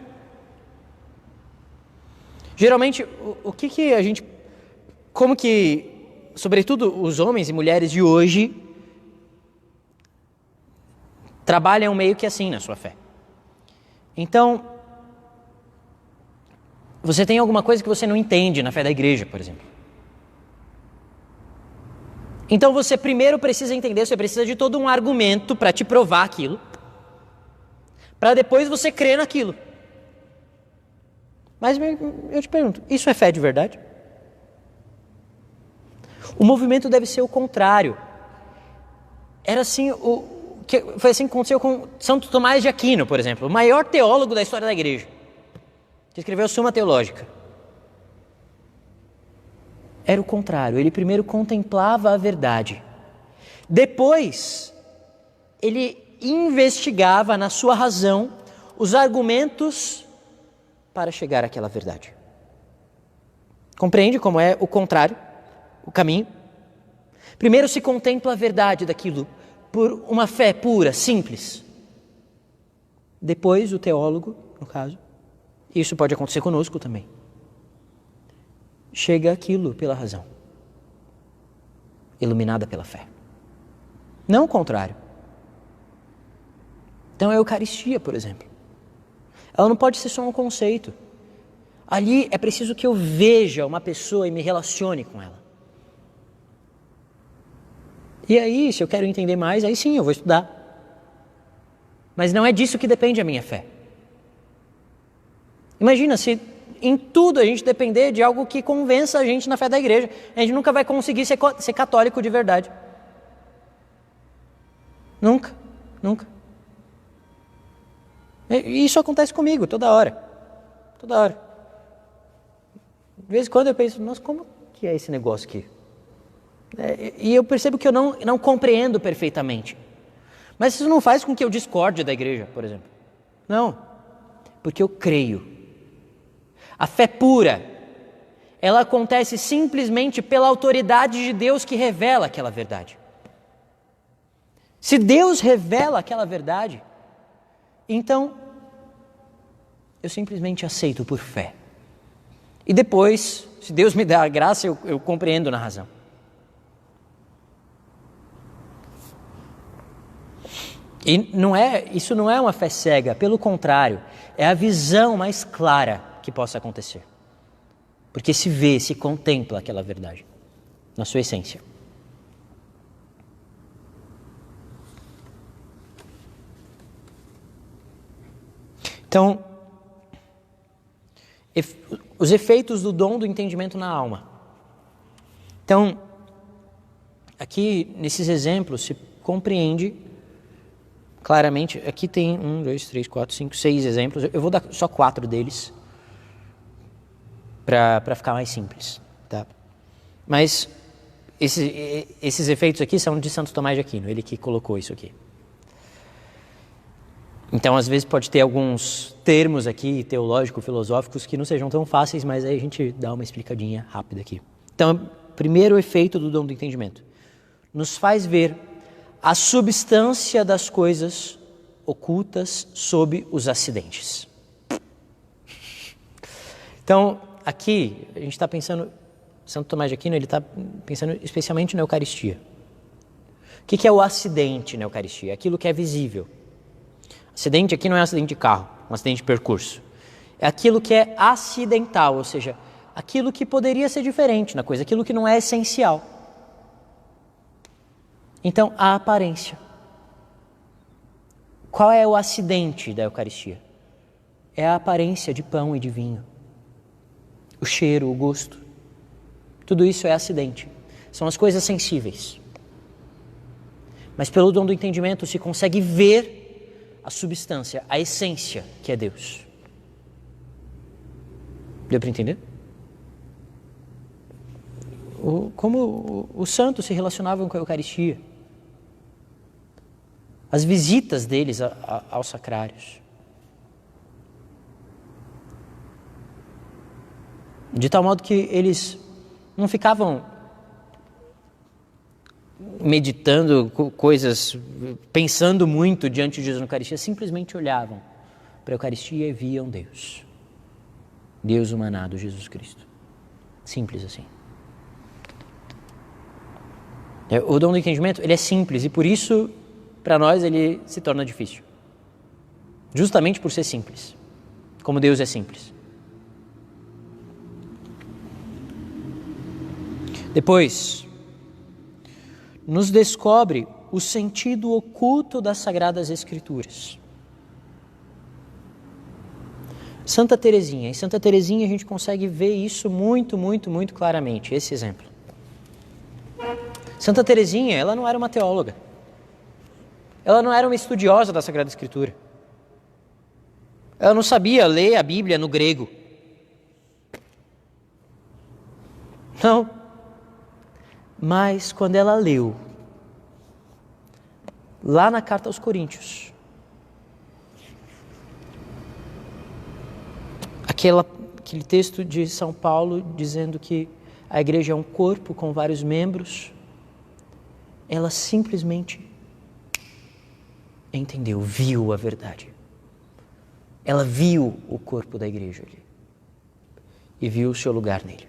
Speaker 1: Geralmente, o que a gente... Como que, sobretudo os homens e mulheres de hoje, trabalham meio que assim na sua fé. Então, você tem alguma coisa que você não entende na fé da igreja, por exemplo. Então você primeiro precisa entender, você precisa de todo um argumento para te provar aquilo, para depois você crer naquilo. Mas eu te pergunto, isso é fé de verdade? O movimento deve ser o contrário. Era assim, foi assim que aconteceu com Santo Tomás de Aquino, por exemplo, o maior teólogo da história da igreja, que escreveu a Suma Teológica. Era o contrário, ele primeiro contemplava a verdade. Depois, ele investigava na sua razão os argumentos para chegar àquela verdade. Compreende como é o contrário, o caminho? Primeiro se contempla a verdade daquilo por uma fé pura, simples. Depois o teólogo, no caso, isso pode acontecer conosco também, chega aquilo pela razão, iluminada pela fé. Não o contrário. Então a Eucaristia, por exemplo, ela não pode ser só um conceito. Ali é preciso que eu veja uma pessoa e me relacione com ela. E aí, se eu quero entender mais, aí sim eu vou estudar. Mas não é disso que depende a minha fé. Imagina se em tudo a gente depender de algo que convença a gente na fé da igreja. A gente nunca vai conseguir ser católico de verdade. Nunca, nunca. E isso acontece comigo toda hora. Toda hora. De vez em quando eu penso, nossa, como que é esse negócio aqui? E eu percebo que eu não compreendo perfeitamente. Mas isso não faz com que eu discorde da igreja, por exemplo. Não, porque eu creio. A fé pura, ela acontece simplesmente pela autoridade de Deus que revela aquela verdade. Se Deus revela aquela verdade, então eu simplesmente aceito por fé. E depois, se Deus me dá a graça, eu compreendo na razão. E isso não é uma fé cega, pelo contrário, é a visão mais clara que possa acontecer. Porque se vê, se contempla aquela verdade, na sua essência. Então, os efeitos do dom do entendimento na alma. Então, aqui nesses exemplos se compreende claramente, aqui tem 1, 2, 3, 4, 5, 6 exemplos, eu vou dar só 4 deles, para ficar mais simples, tá? Mas esses efeitos aqui são de Santo Tomás de Aquino, ele que colocou isso aqui. Então, às vezes, pode ter alguns termos aqui, teológico-filosóficos, que não sejam tão fáceis, mas aí a gente dá uma explicadinha rápida aqui. Então, primeiro efeito do dom do entendimento. Nos faz ver a substância das coisas ocultas sob os acidentes. Então, aqui, a gente está pensando, Santo Tomás de Aquino, ele está pensando especialmente na Eucaristia. O que é o acidente na Eucaristia? Aquilo que é visível. Acidente aqui não é um acidente de carro, um acidente de percurso. É aquilo que é acidental, ou seja, aquilo que poderia ser diferente na coisa, aquilo que não é essencial. Então, a aparência. Qual é o acidente da Eucaristia? É a aparência de pão e de vinho. O cheiro, o gosto. Tudo isso é acidente. São as coisas sensíveis. Mas pelo dom do entendimento se consegue ver a substância, a essência que é Deus. Deu para entender? Como os santos se relacionavam com a Eucaristia. As visitas deles aos sacrários. De tal modo que eles não ficavam meditando coisas, pensando muito diante de Jesus na Eucaristia, simplesmente olhavam para a Eucaristia e viam Deus. Deus humanado, Jesus Cristo. Simples assim. O dom do entendimento, ele é simples e por isso, para nós, ele se torna difícil. Justamente por ser simples. Como Deus é simples. Depois, nos descobre o sentido oculto das Sagradas Escrituras. Santa Teresinha. Em Santa Teresinha a gente consegue ver isso muito, muito, muito claramente, esse exemplo. Santa Teresinha, ela não era uma teóloga. Ela não era uma estudiosa da Sagrada Escritura. Ela não sabia ler a Bíblia no grego. Não. Mas quando ela leu, lá na carta aos Coríntios, aquele texto de São Paulo dizendo que a igreja é um corpo com vários membros, ela simplesmente entendeu, viu a verdade. Ela viu o corpo da igreja ali e viu o seu lugar nele.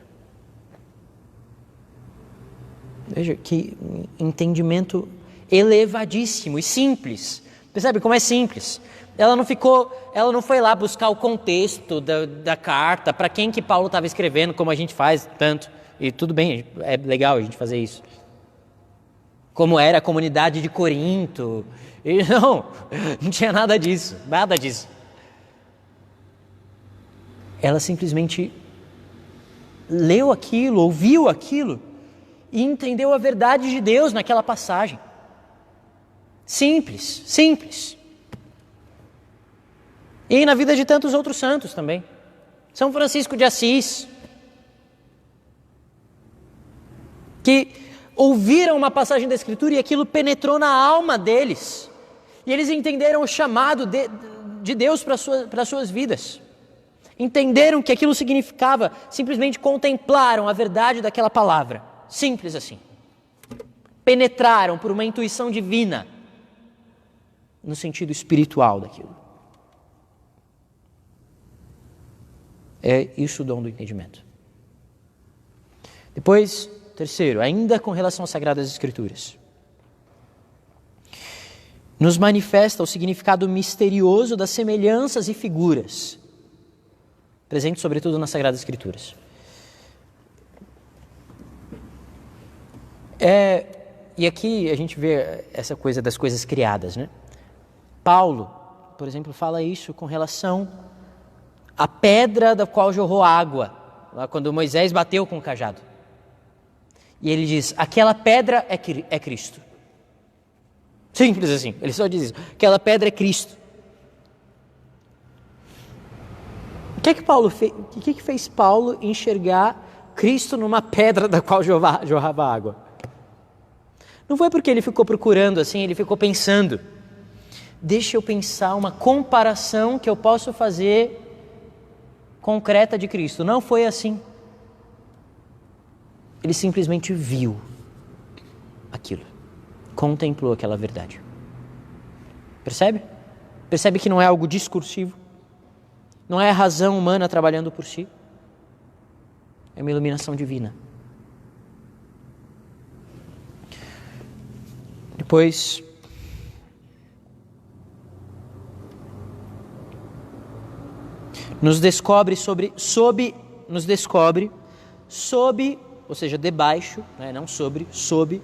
Speaker 1: Veja que entendimento elevadíssimo e simples. Percebe como é simples? Ela não foi lá buscar o contexto da carta, para quem que Paulo estava escrevendo, como a gente faz tanto. E tudo bem, é legal a gente fazer isso. Como era a comunidade de Corinto. E não tinha nada disso, nada disso. Ela simplesmente leu aquilo, ouviu aquilo e entendeu a verdade de Deus naquela passagem. Simples, simples. E na vida de tantos outros santos também. São Francisco de Assis, que ouviram uma passagem da Escritura e aquilo penetrou na alma deles. E eles entenderam o chamado de Deus para as suas vidas. Entenderam que aquilo significava, simplesmente contemplaram a verdade daquela palavra. Simples assim. Penetraram por uma intuição divina no sentido espiritual daquilo. É isso o dom do entendimento. Depois, terceiro, ainda com relação às Sagradas Escrituras, nos manifesta o significado misterioso das semelhanças e figuras presentes sobretudo nas Sagradas Escrituras. E aqui a gente vê essa coisa das coisas criadas, né? Paulo, por exemplo, fala isso com relação à pedra da qual jorrou água, lá quando Moisés bateu com o cajado. E ele diz, aquela pedra é Cristo. Simples assim, ele só diz isso. Aquela pedra é Cristo. O que Paulo fez? O que fez Paulo enxergar Cristo numa pedra da qual jorrava água. Não foi porque ele ficou procurando assim, ele ficou pensando. Deixa eu pensar uma comparação que eu posso fazer concreta de Cristo. Não foi assim. Ele simplesmente viu aquilo, contemplou aquela verdade. Percebe? Percebe que não é algo discursivo, não é a razão humana trabalhando por si, é uma iluminação divina. Depois, nos descobre sob, ou seja, debaixo, né, não sobre, sob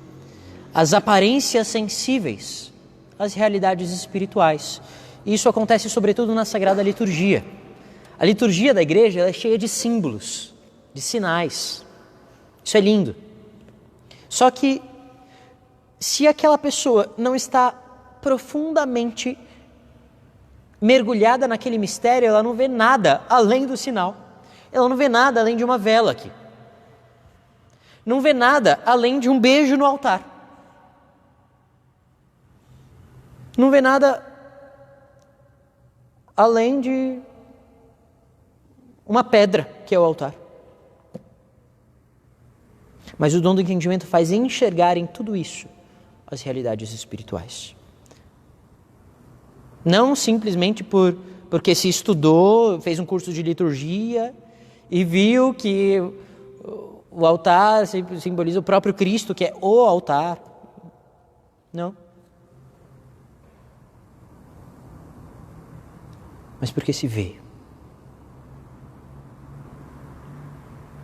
Speaker 1: as aparências sensíveis às realidades espirituais. E isso acontece sobretudo na Sagrada Liturgia. A liturgia da igreja ela é cheia de símbolos, de sinais. Isso é lindo. Só que se aquela pessoa não está profundamente mergulhada naquele mistério, ela não vê nada além do sinal. Ela não vê nada além de uma vela aqui. Não vê nada além de um beijo no altar. Não vê nada além de uma pedra que é o altar. Mas o dom do entendimento faz enxergar em tudo isso as realidades espirituais. Não simplesmente porque se estudou, fez um curso de liturgia e viu que o altar simboliza o próprio Cristo, que é o altar. Não. Mas porque se vê.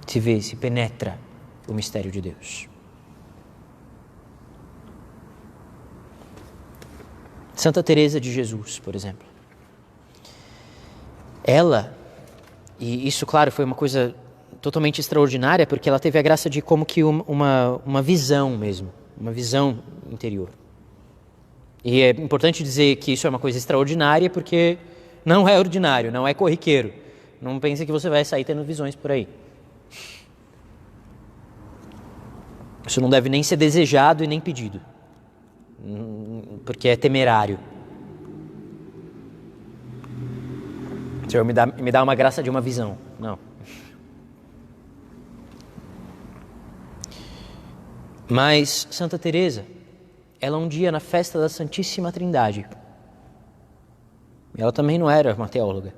Speaker 1: Se vê, se penetra o mistério de Deus. Santa Teresa de Jesus, por exemplo. Ela, e isso, claro, foi uma coisa totalmente extraordinária, porque ela teve a graça de como que uma visão mesmo, uma visão interior. E é importante dizer que isso é uma coisa extraordinária, porque não é ordinário, não é corriqueiro. Não pense que você vai sair tendo visões por aí. Isso não deve nem ser desejado e nem pedido, porque é temerário. Senhor, me dá uma graça de uma visão. Não. Mas Santa Teresa, ela um dia na festa da Santíssima Trindade, ela também não era uma teóloga,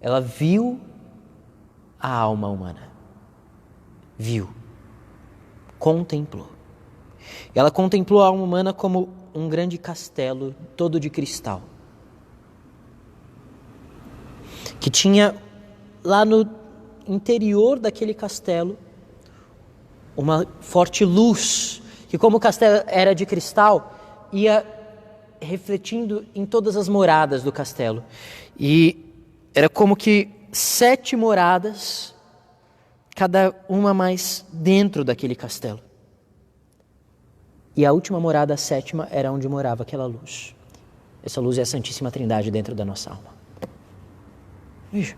Speaker 1: ela viu a alma humana. Viu. Contemplou. Ela contemplou a alma humana como um grande castelo, todo de cristal, que tinha lá no interior daquele castelo uma forte luz, que como o castelo era de cristal, ia refletindo em todas as moradas do castelo. E era como que 7 moradas, cada uma mais dentro daquele castelo. E a última morada, a 7ª, era onde morava aquela luz. Essa luz é a Santíssima Trindade dentro da nossa alma. Veja.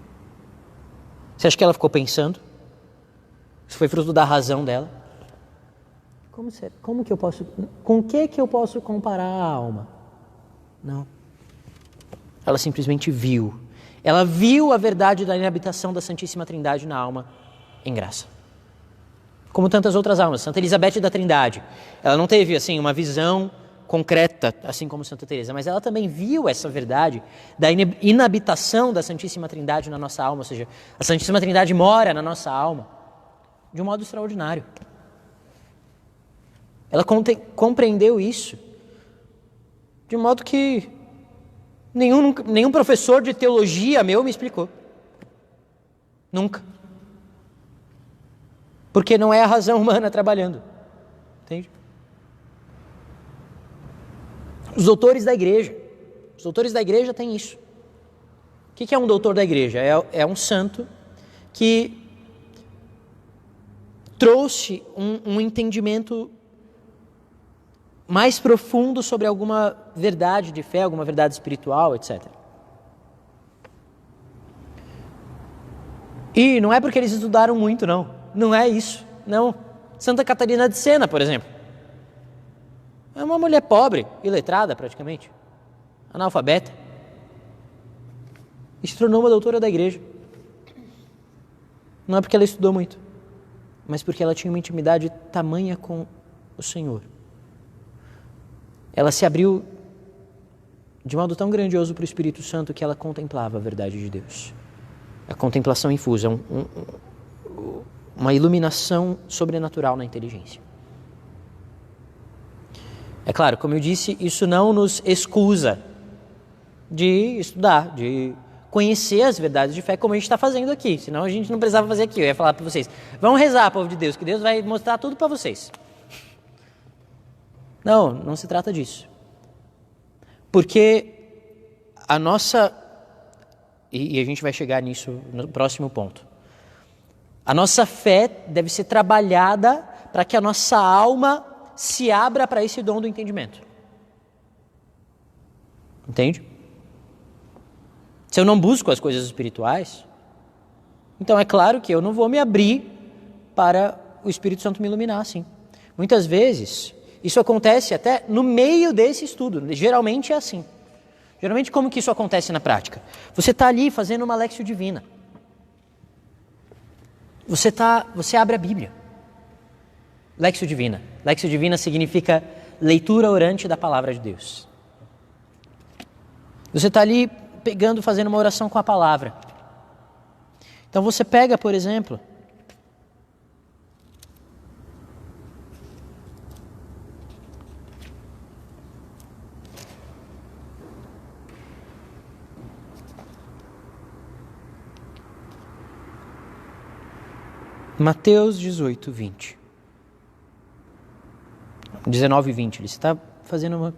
Speaker 1: Você acha que ela ficou pensando? Isso foi fruto da razão dela? Como que eu posso... Com que eu posso comparar a alma? Não. Ela simplesmente viu. Ela viu a verdade da inabitação da Santíssima Trindade na alma em graça. Como tantas outras almas. Santa Elizabeth da Trindade. Ela não teve assim uma visão concreta, assim como Santa Teresa, mas ela também viu essa verdade da inabitação da Santíssima Trindade na nossa alma, ou seja, a Santíssima Trindade mora na nossa alma de um modo extraordinário. Ela compreendeu isso de um modo que nenhum professor de teologia meu me explicou. Nunca. Porque não é a razão humana trabalhando. Entende? Os doutores da igreja têm isso. O que é um doutor da igreja? É um santo que trouxe um entendimento mais profundo sobre alguma verdade de fé, alguma verdade espiritual, etc. E não é porque eles estudaram muito, não. não é isso, não. Santa Catarina de Sena, por exemplo, é uma mulher pobre, iletrada praticamente, analfabeta, e se tornou uma doutora da igreja. Não é porque ela estudou muito, mas porque ela tinha uma intimidade tamanha com o Senhor. Ela se abriu de modo tão grandioso para o Espírito Santo que ela contemplava a verdade de Deus. A contemplação infusa, uma iluminação sobrenatural na inteligência. É claro, como eu disse, isso não nos excusa de estudar, de conhecer as verdades de fé como a gente está fazendo aqui. Senão a gente não precisava fazer aqui. Eu ia falar para vocês, vão rezar, povo de Deus, que Deus vai mostrar tudo para vocês. Não, não se trata disso. Porque a nossa, e a gente vai chegar nisso no próximo ponto, a nossa fé deve ser trabalhada para que a nossa alma se abra para esse dom do entendimento. Entende? Se eu não busco as coisas espirituais, então é claro que eu não vou me abrir para o Espírito Santo me iluminar assim. Muitas vezes isso acontece até no meio desse estudo, geralmente é assim. Geralmente como que isso acontece na prática? Você está ali fazendo uma Lexio Divina. Você abre a Bíblia. Lexio Divina. Lexio Divina significa leitura orante da palavra de Deus. Você está ali fazendo uma oração com a palavra. Então você pega, por exemplo, Mateus 18, 20. 19 e 20. Ele está fazendo uma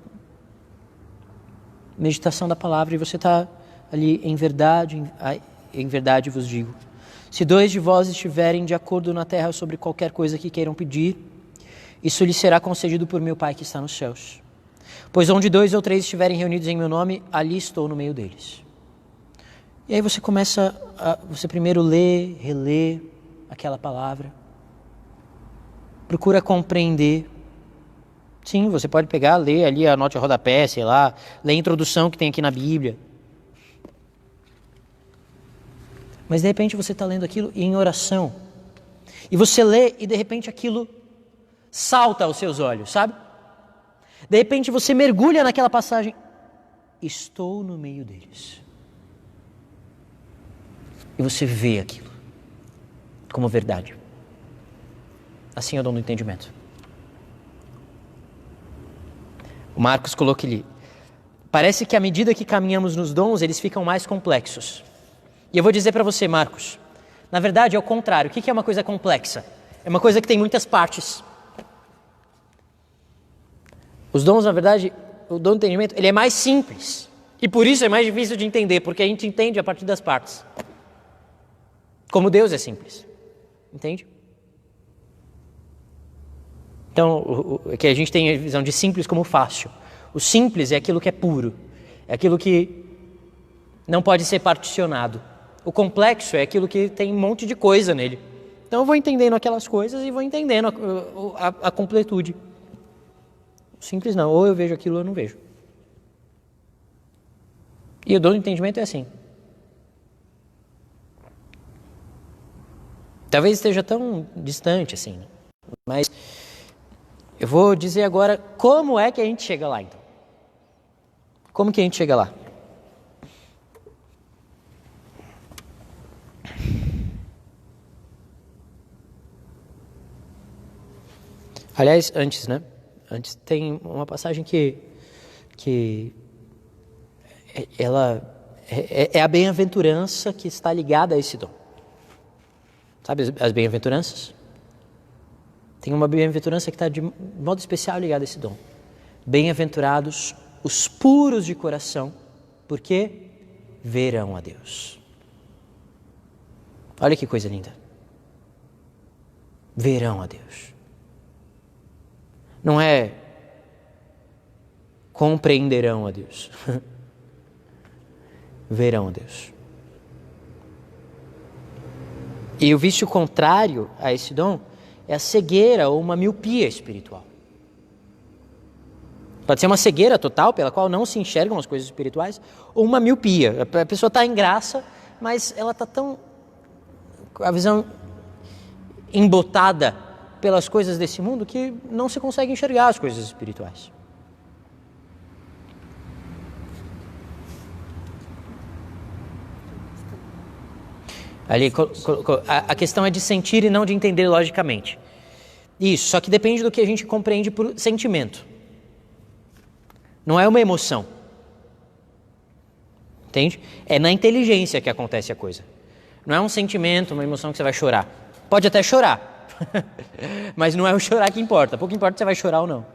Speaker 1: meditação da palavra e você está ali, em verdade vos digo. Se dois de vós estiverem de acordo na terra sobre qualquer coisa que queiram pedir, isso lhes será concedido por meu Pai que está nos céus. Pois onde 2 ou 3 estiverem reunidos em meu nome, ali estou no meio deles. E aí você você primeiro lê, relê aquela palavra. Procura compreender. Sim, você pode pegar, ler ali a nota de rodapé, sei lá, ler a introdução que tem aqui na Bíblia. Mas de repente você está lendo aquilo em oração. E você lê e de repente aquilo salta aos seus olhos, sabe? De repente você mergulha naquela passagem. Estou no meio deles. E você vê aquilo como verdade. Assim é o dom do entendimento. O Marcos colocou ali. Parece que à medida que caminhamos nos dons, eles ficam mais complexos. E eu vou dizer para você, Marcos, na verdade é o contrário. O que é uma coisa complexa? É uma coisa que tem muitas partes. Os dons, na verdade, o dom do entendimento, ele é mais simples. E por isso é mais difícil de entender, porque a gente entende a partir das partes. Como Deus é simples. Entende? Então, que a gente tem a visão de simples como fácil. O simples é aquilo que é puro. É aquilo que não pode ser particionado. O complexo é aquilo que tem um monte de coisa nele. Então eu vou entendendo aquelas coisas e vou entendendo a completude. O simples não, ou eu vejo aquilo ou eu não vejo. E o dom do entendimento é assim. Talvez esteja tão distante assim, mas eu vou dizer agora como é que a gente chega lá, então. Como que a gente chega lá? Aliás, antes, né? Antes tem uma passagem que ela é a bem-aventurança que está ligada a esse dom. Sabe as bem-aventuranças? Tem uma bem-aventurança que está de modo especial ligada a esse dom. Bem-aventurados os puros de coração, porque verão a Deus. Olha que coisa linda. Verão a Deus. Não é compreenderão a Deus. Verão a Deus. E o vício contrário a esse dom é a cegueira ou uma miopia espiritual. Pode ser uma cegueira total, pela qual não se enxergam as coisas espirituais, ou uma miopia. A pessoa está em graça, mas ela está tão... com a visão embotada pelas coisas desse mundo que não se consegue enxergar as coisas espirituais. Ali, a questão é de sentir e não de entender logicamente. Isso, só que depende do que a gente compreende por sentimento. Não é uma emoção. Entende? É na inteligência que acontece a coisa. Não é um sentimento, uma emoção que você vai chorar. Pode até chorar, mas não é o chorar que importa. Pouco importa se você vai chorar ou não.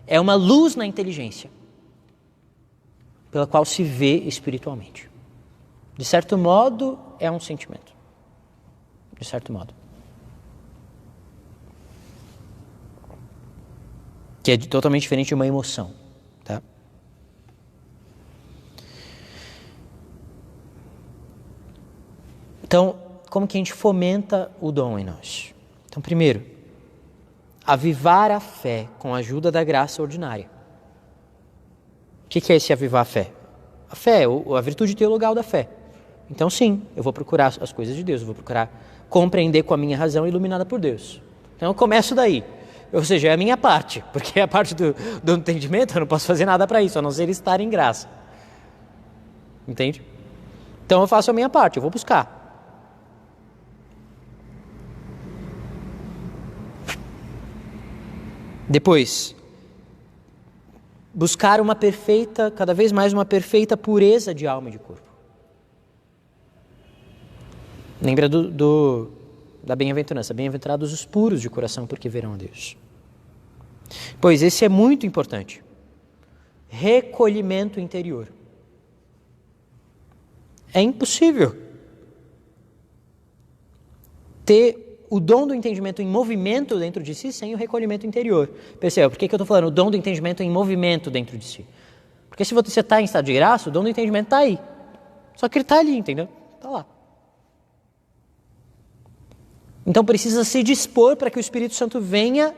Speaker 1: É uma luz na inteligência, pela qual se vê espiritualmente. De certo modo, é um sentimento. De certo modo. Que é totalmente diferente de uma emoção. Tá? Então, como que a gente fomenta o dom em nós? Então, primeiro, avivar a fé com a ajuda da graça ordinária. O que é esse avivar a fé? A fé, a virtude teologal da fé. Então, sim, eu vou procurar as coisas de Deus, eu vou procurar compreender com a minha razão iluminada por Deus. Então, eu começo daí. Ou seja, é a minha parte, porque a parte do entendimento eu não posso fazer nada para isso, a não ser estar em graça. Entende? Então, eu faço a minha parte, eu vou buscar. Depois, buscar cada vez mais uma perfeita pureza de alma e de corpo. Lembra da bem-aventurança. Bem-aventurados os puros de coração, porque verão a Deus. Pois esse é muito importante. Recolhimento interior. É impossível ter o dom do entendimento em movimento dentro de si sem o recolhimento interior. Perceba, por que eu estou falando o dom do entendimento em movimento dentro de si? Porque se você está em estado de graça, o dom do entendimento está aí. Só que ele está ali, entendeu? Está lá. Então precisa se dispor para que o Espírito Santo venha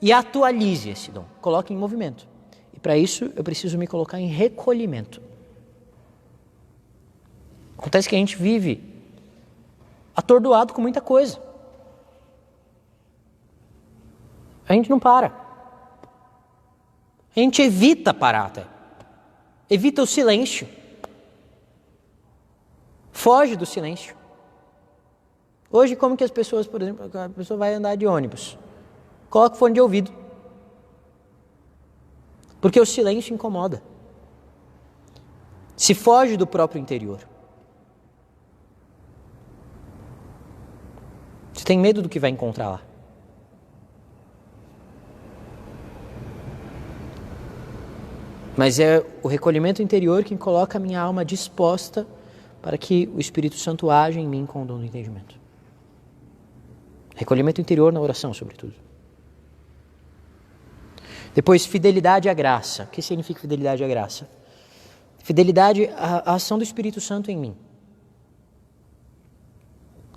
Speaker 1: e atualize esse dom, coloque em movimento. E para isso eu preciso me colocar em recolhimento. Acontece que a gente vive atordoado com muita coisa. A gente não para. A gente evita parar até. Evita o silêncio. Foge do silêncio. Hoje, como que as pessoas, por exemplo, a pessoa vai andar de ônibus, coloca o fone de ouvido, porque o silêncio incomoda. Se foge do próprio interior. Você tem medo do que vai encontrar lá. Mas é o recolhimento interior que coloca a minha alma disposta para que o Espírito Santo haja em mim com o dom do entendimento. Recolhimento interior na oração, sobretudo. Depois, fidelidade à graça. O que significa fidelidade à graça? Fidelidade à ação do Espírito Santo em mim.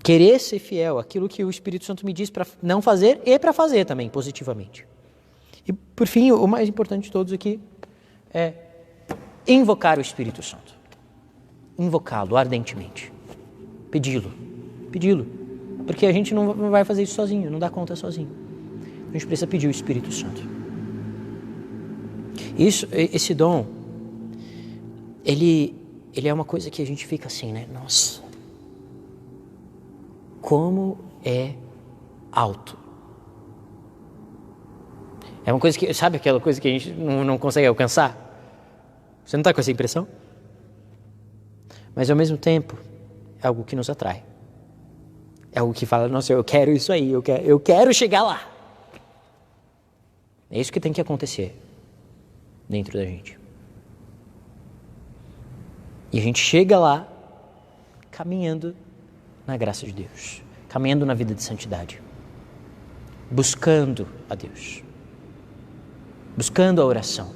Speaker 1: Querer ser fiel àquilo que o Espírito Santo me diz para não fazer e para fazer também, positivamente. E, por fim, o mais importante de todos aqui é invocar o Espírito Santo. Invocá-lo ardentemente. Pedi-lo. Porque a gente não vai fazer isso sozinho, não dá conta sozinho. A gente precisa pedir o Espírito Santo. Esse dom, ele é uma coisa que a gente fica assim, né? Nossa, como é alto. É uma coisa que, sabe aquela coisa que a gente não consegue alcançar? Você não está com essa impressão? Mas ao mesmo tempo, é algo que nos atrai. É algo que fala, nossa, eu quero isso aí, eu quero chegar lá. É isso que tem que acontecer dentro da gente. E a gente chega lá caminhando na graça de Deus, caminhando na vida de santidade, buscando a Deus, buscando a oração,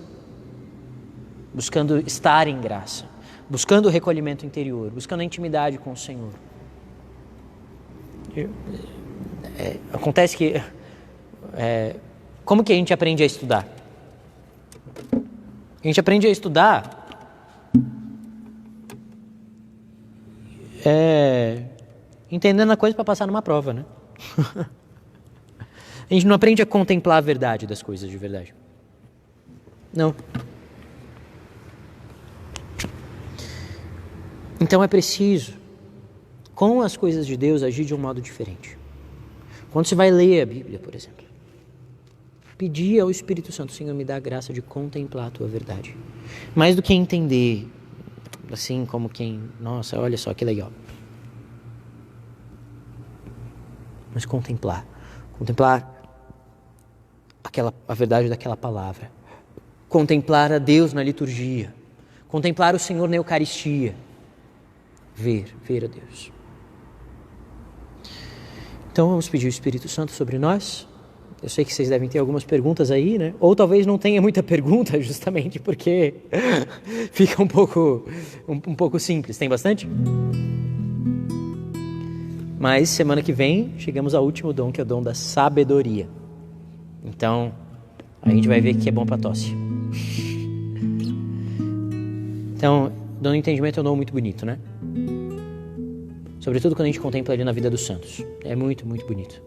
Speaker 1: buscando estar em graça, buscando o recolhimento interior, buscando a intimidade com o Senhor. Acontece que... como que a gente aprende a estudar? A gente aprende a estudar entendendo a coisa para passar numa prova, né? A gente não aprende a contemplar a verdade das coisas de verdade. Não. Então é preciso, com as coisas de Deus, agir de um modo diferente. Quando você vai ler a Bíblia, por exemplo, pedir ao Espírito Santo: Senhor, me dá a graça de contemplar a tua verdade. Mais do que entender, assim como quem, nossa, olha só que legal. Mas contemplar a verdade daquela palavra. Contemplar a Deus na liturgia. Contemplar o Senhor na Eucaristia. Ver a Deus. Então vamos pedir o Espírito Santo sobre nós. Eu sei que vocês devem ter algumas perguntas aí, né? Ou talvez não tenha muita pergunta, justamente porque fica um pouco simples. Tem bastante? Mas semana que vem chegamos ao último dom, que é o dom da sabedoria. Então a gente vai ver que é bom para tosse. Então, o dom do entendimento é um dom muito bonito, né? Sobretudo quando a gente contempla ali na vida dos santos. É muito, muito bonito.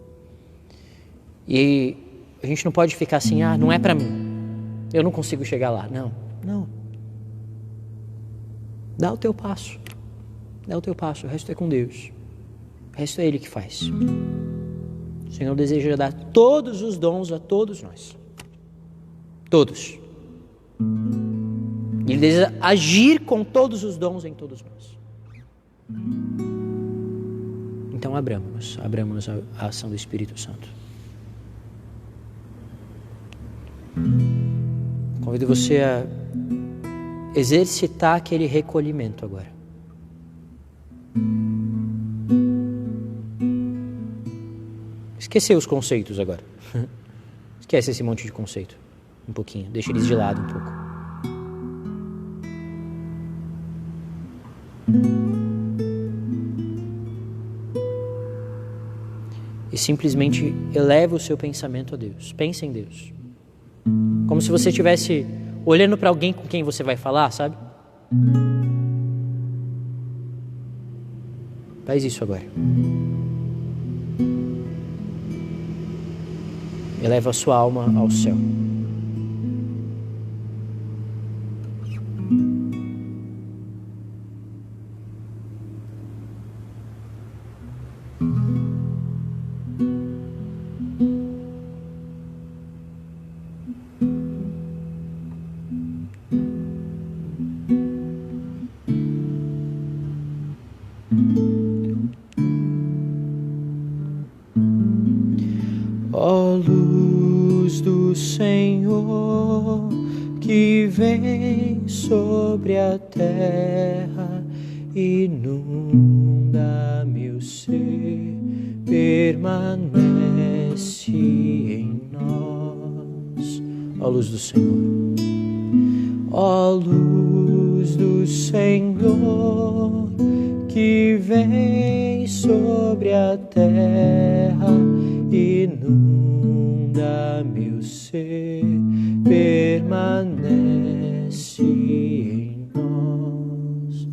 Speaker 1: E a gente não pode ficar assim: não é para mim. Eu não consigo chegar lá. Não. Dá o teu passo. O resto é com Deus. O resto é Ele que faz. O Senhor deseja dar todos os dons a todos nós. Todos. Ele deseja agir com todos os dons em todos nós. Então abramos a ação do Espírito Santo. Convido você a exercitar aquele recolhimento agora. Esquecer os conceitos agora. Esquece esse monte de conceito. Um pouquinho. Deixa eles de lado um pouco. E simplesmente eleva o seu pensamento a Deus. Pense em Deus. Como se você estivesse olhando para alguém com quem você vai falar, sabe? Faz isso agora. Eleva a sua alma ao céu. Ó luz do Senhor, que vem sobre a terra, inunda meu ser, permanece em nós. Ó luz do Senhor. Ó luz do Senhor, que vem sobre a terra, inunda meu ser, permanece em nós.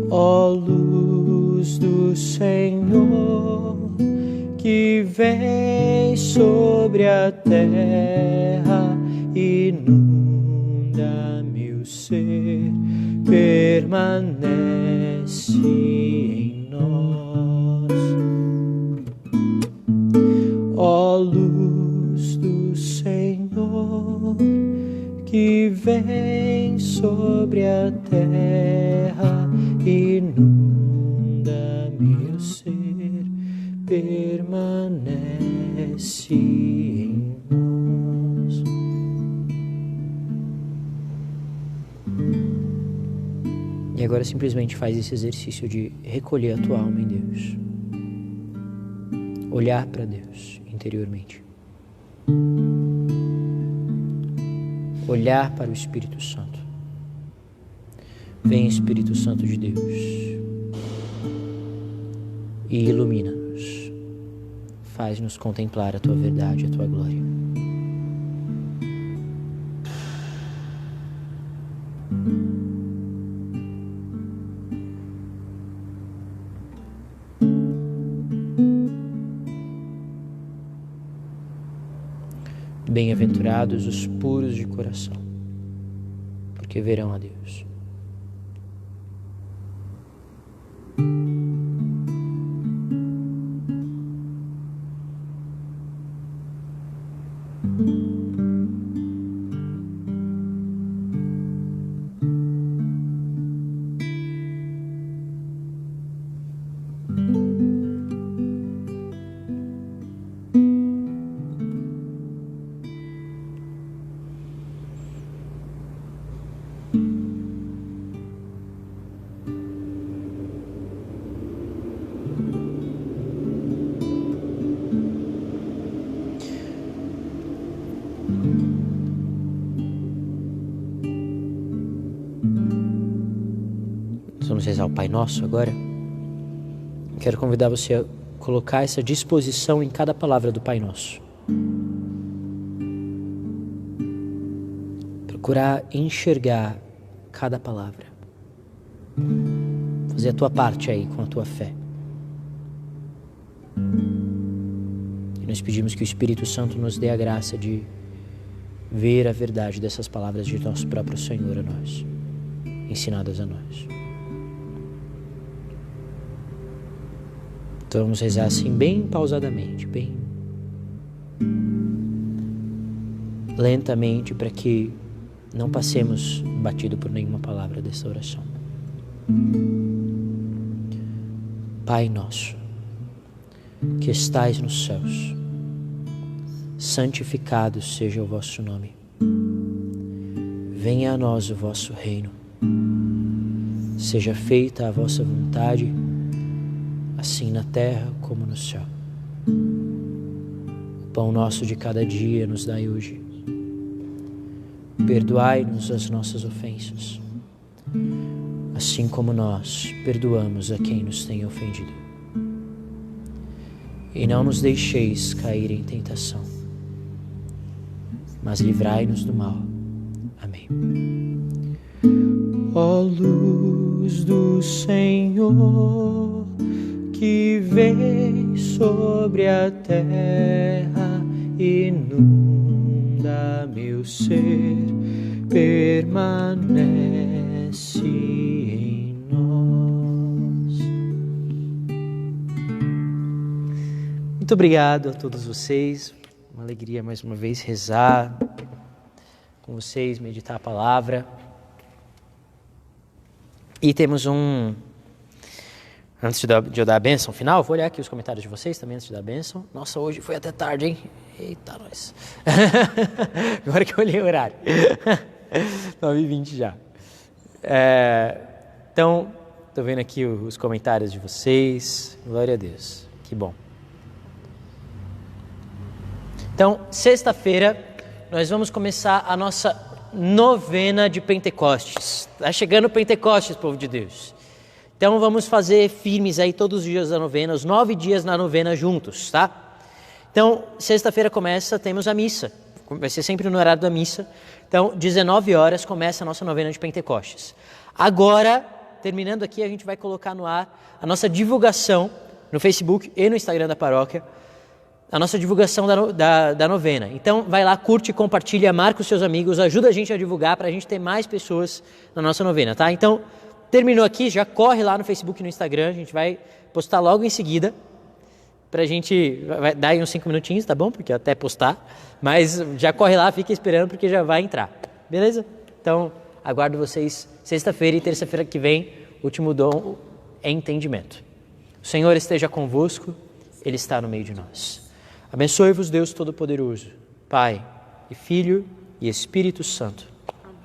Speaker 1: Ó luz do Senhor, que vem sobre a terra, inunda meu ser, permanece em nós. Ó luz do Senhor, que vem sobre a terra, inunda meu ser, permanece em nós. E agora simplesmente faz esse exercício de recolher a tua alma em Deus. Olhar para Deus interiormente. Olhar para o Espírito Santo. Vem, Espírito Santo de Deus. e ilumina-nos. Faz-nos contemplar a Tua verdade, a Tua glória. Bem-aventurados os puros de coração, porque verão a Deus. Vamos rezar o Pai Nosso agora. Quero convidar você a colocar essa disposição em cada palavra do Pai Nosso. Procurar enxergar cada palavra. Fazer a tua parte aí com a tua fé. E nós pedimos que o Espírito Santo nos dê a graça de ver a verdade dessas palavras de nosso próprio Senhor a nós, ensinadas a nós. Então vamos rezar assim bem pausadamente, bem lentamente, para que não passemos batido por nenhuma palavra dessa oração. Pai nosso, que estais nos céus, santificado seja o vosso nome. Venha a nós o vosso reino. Seja feita a vossa vontade, assim na terra como no céu. O pão nosso de cada dia nos dai hoje. Perdoai-nos as nossas ofensas, assim como nós perdoamos a quem nos tem ofendido. E não nos deixeis cair em tentação, mas livrai-nos do mal. Amém. Ó luz do Senhor, que vem sobre a terra, inunda meu ser, permanece em nós. Muito obrigado a todos vocês. Uma alegria mais uma vez rezar com vocês, meditar a palavra. E temos antes de eu dar a bênção final, vou olhar aqui os comentários de vocês também antes de dar a bênção. Nossa, hoje foi até tarde, hein? Eita, nós. Agora que eu olhei o horário. 9h20 já. Então, estou vendo aqui os comentários de vocês. Glória a Deus. Que bom. Então, sexta-feira, nós vamos começar a nossa novena de Pentecostes. Está chegando o Pentecostes, povo de Deus. Então vamos fazer firmes aí todos os dias da novena, os 9 dias na novena juntos, tá? Então, sexta-feira começa, temos a missa. Vai ser sempre no horário da missa. Então, 19 horas começa a nossa novena de Pentecostes. Agora, terminando aqui, a gente vai colocar no ar a nossa divulgação no Facebook e no Instagram da paróquia, a nossa divulgação da novena. Então, vai lá, curte, compartilha, marca os seus amigos, ajuda a gente a divulgar para a gente ter mais pessoas na nossa novena, tá? Então, terminou aqui, já corre lá no Facebook e no Instagram, a gente vai postar logo em seguida, pra gente, vai dar aí uns 5 minutinhos, tá bom? Porque até postar, mas já corre lá, fica esperando porque já vai entrar, beleza? Então, aguardo vocês sexta-feira e terça-feira que vem, último dom é entendimento. O Senhor esteja convosco, Ele está no meio de nós. Abençoe-vos Deus Todo-Poderoso, Pai e Filho e Espírito Santo.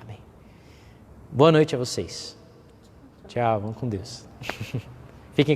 Speaker 1: Amém. Boa noite a vocês. Tchau, vamos com Deus. Fiquem com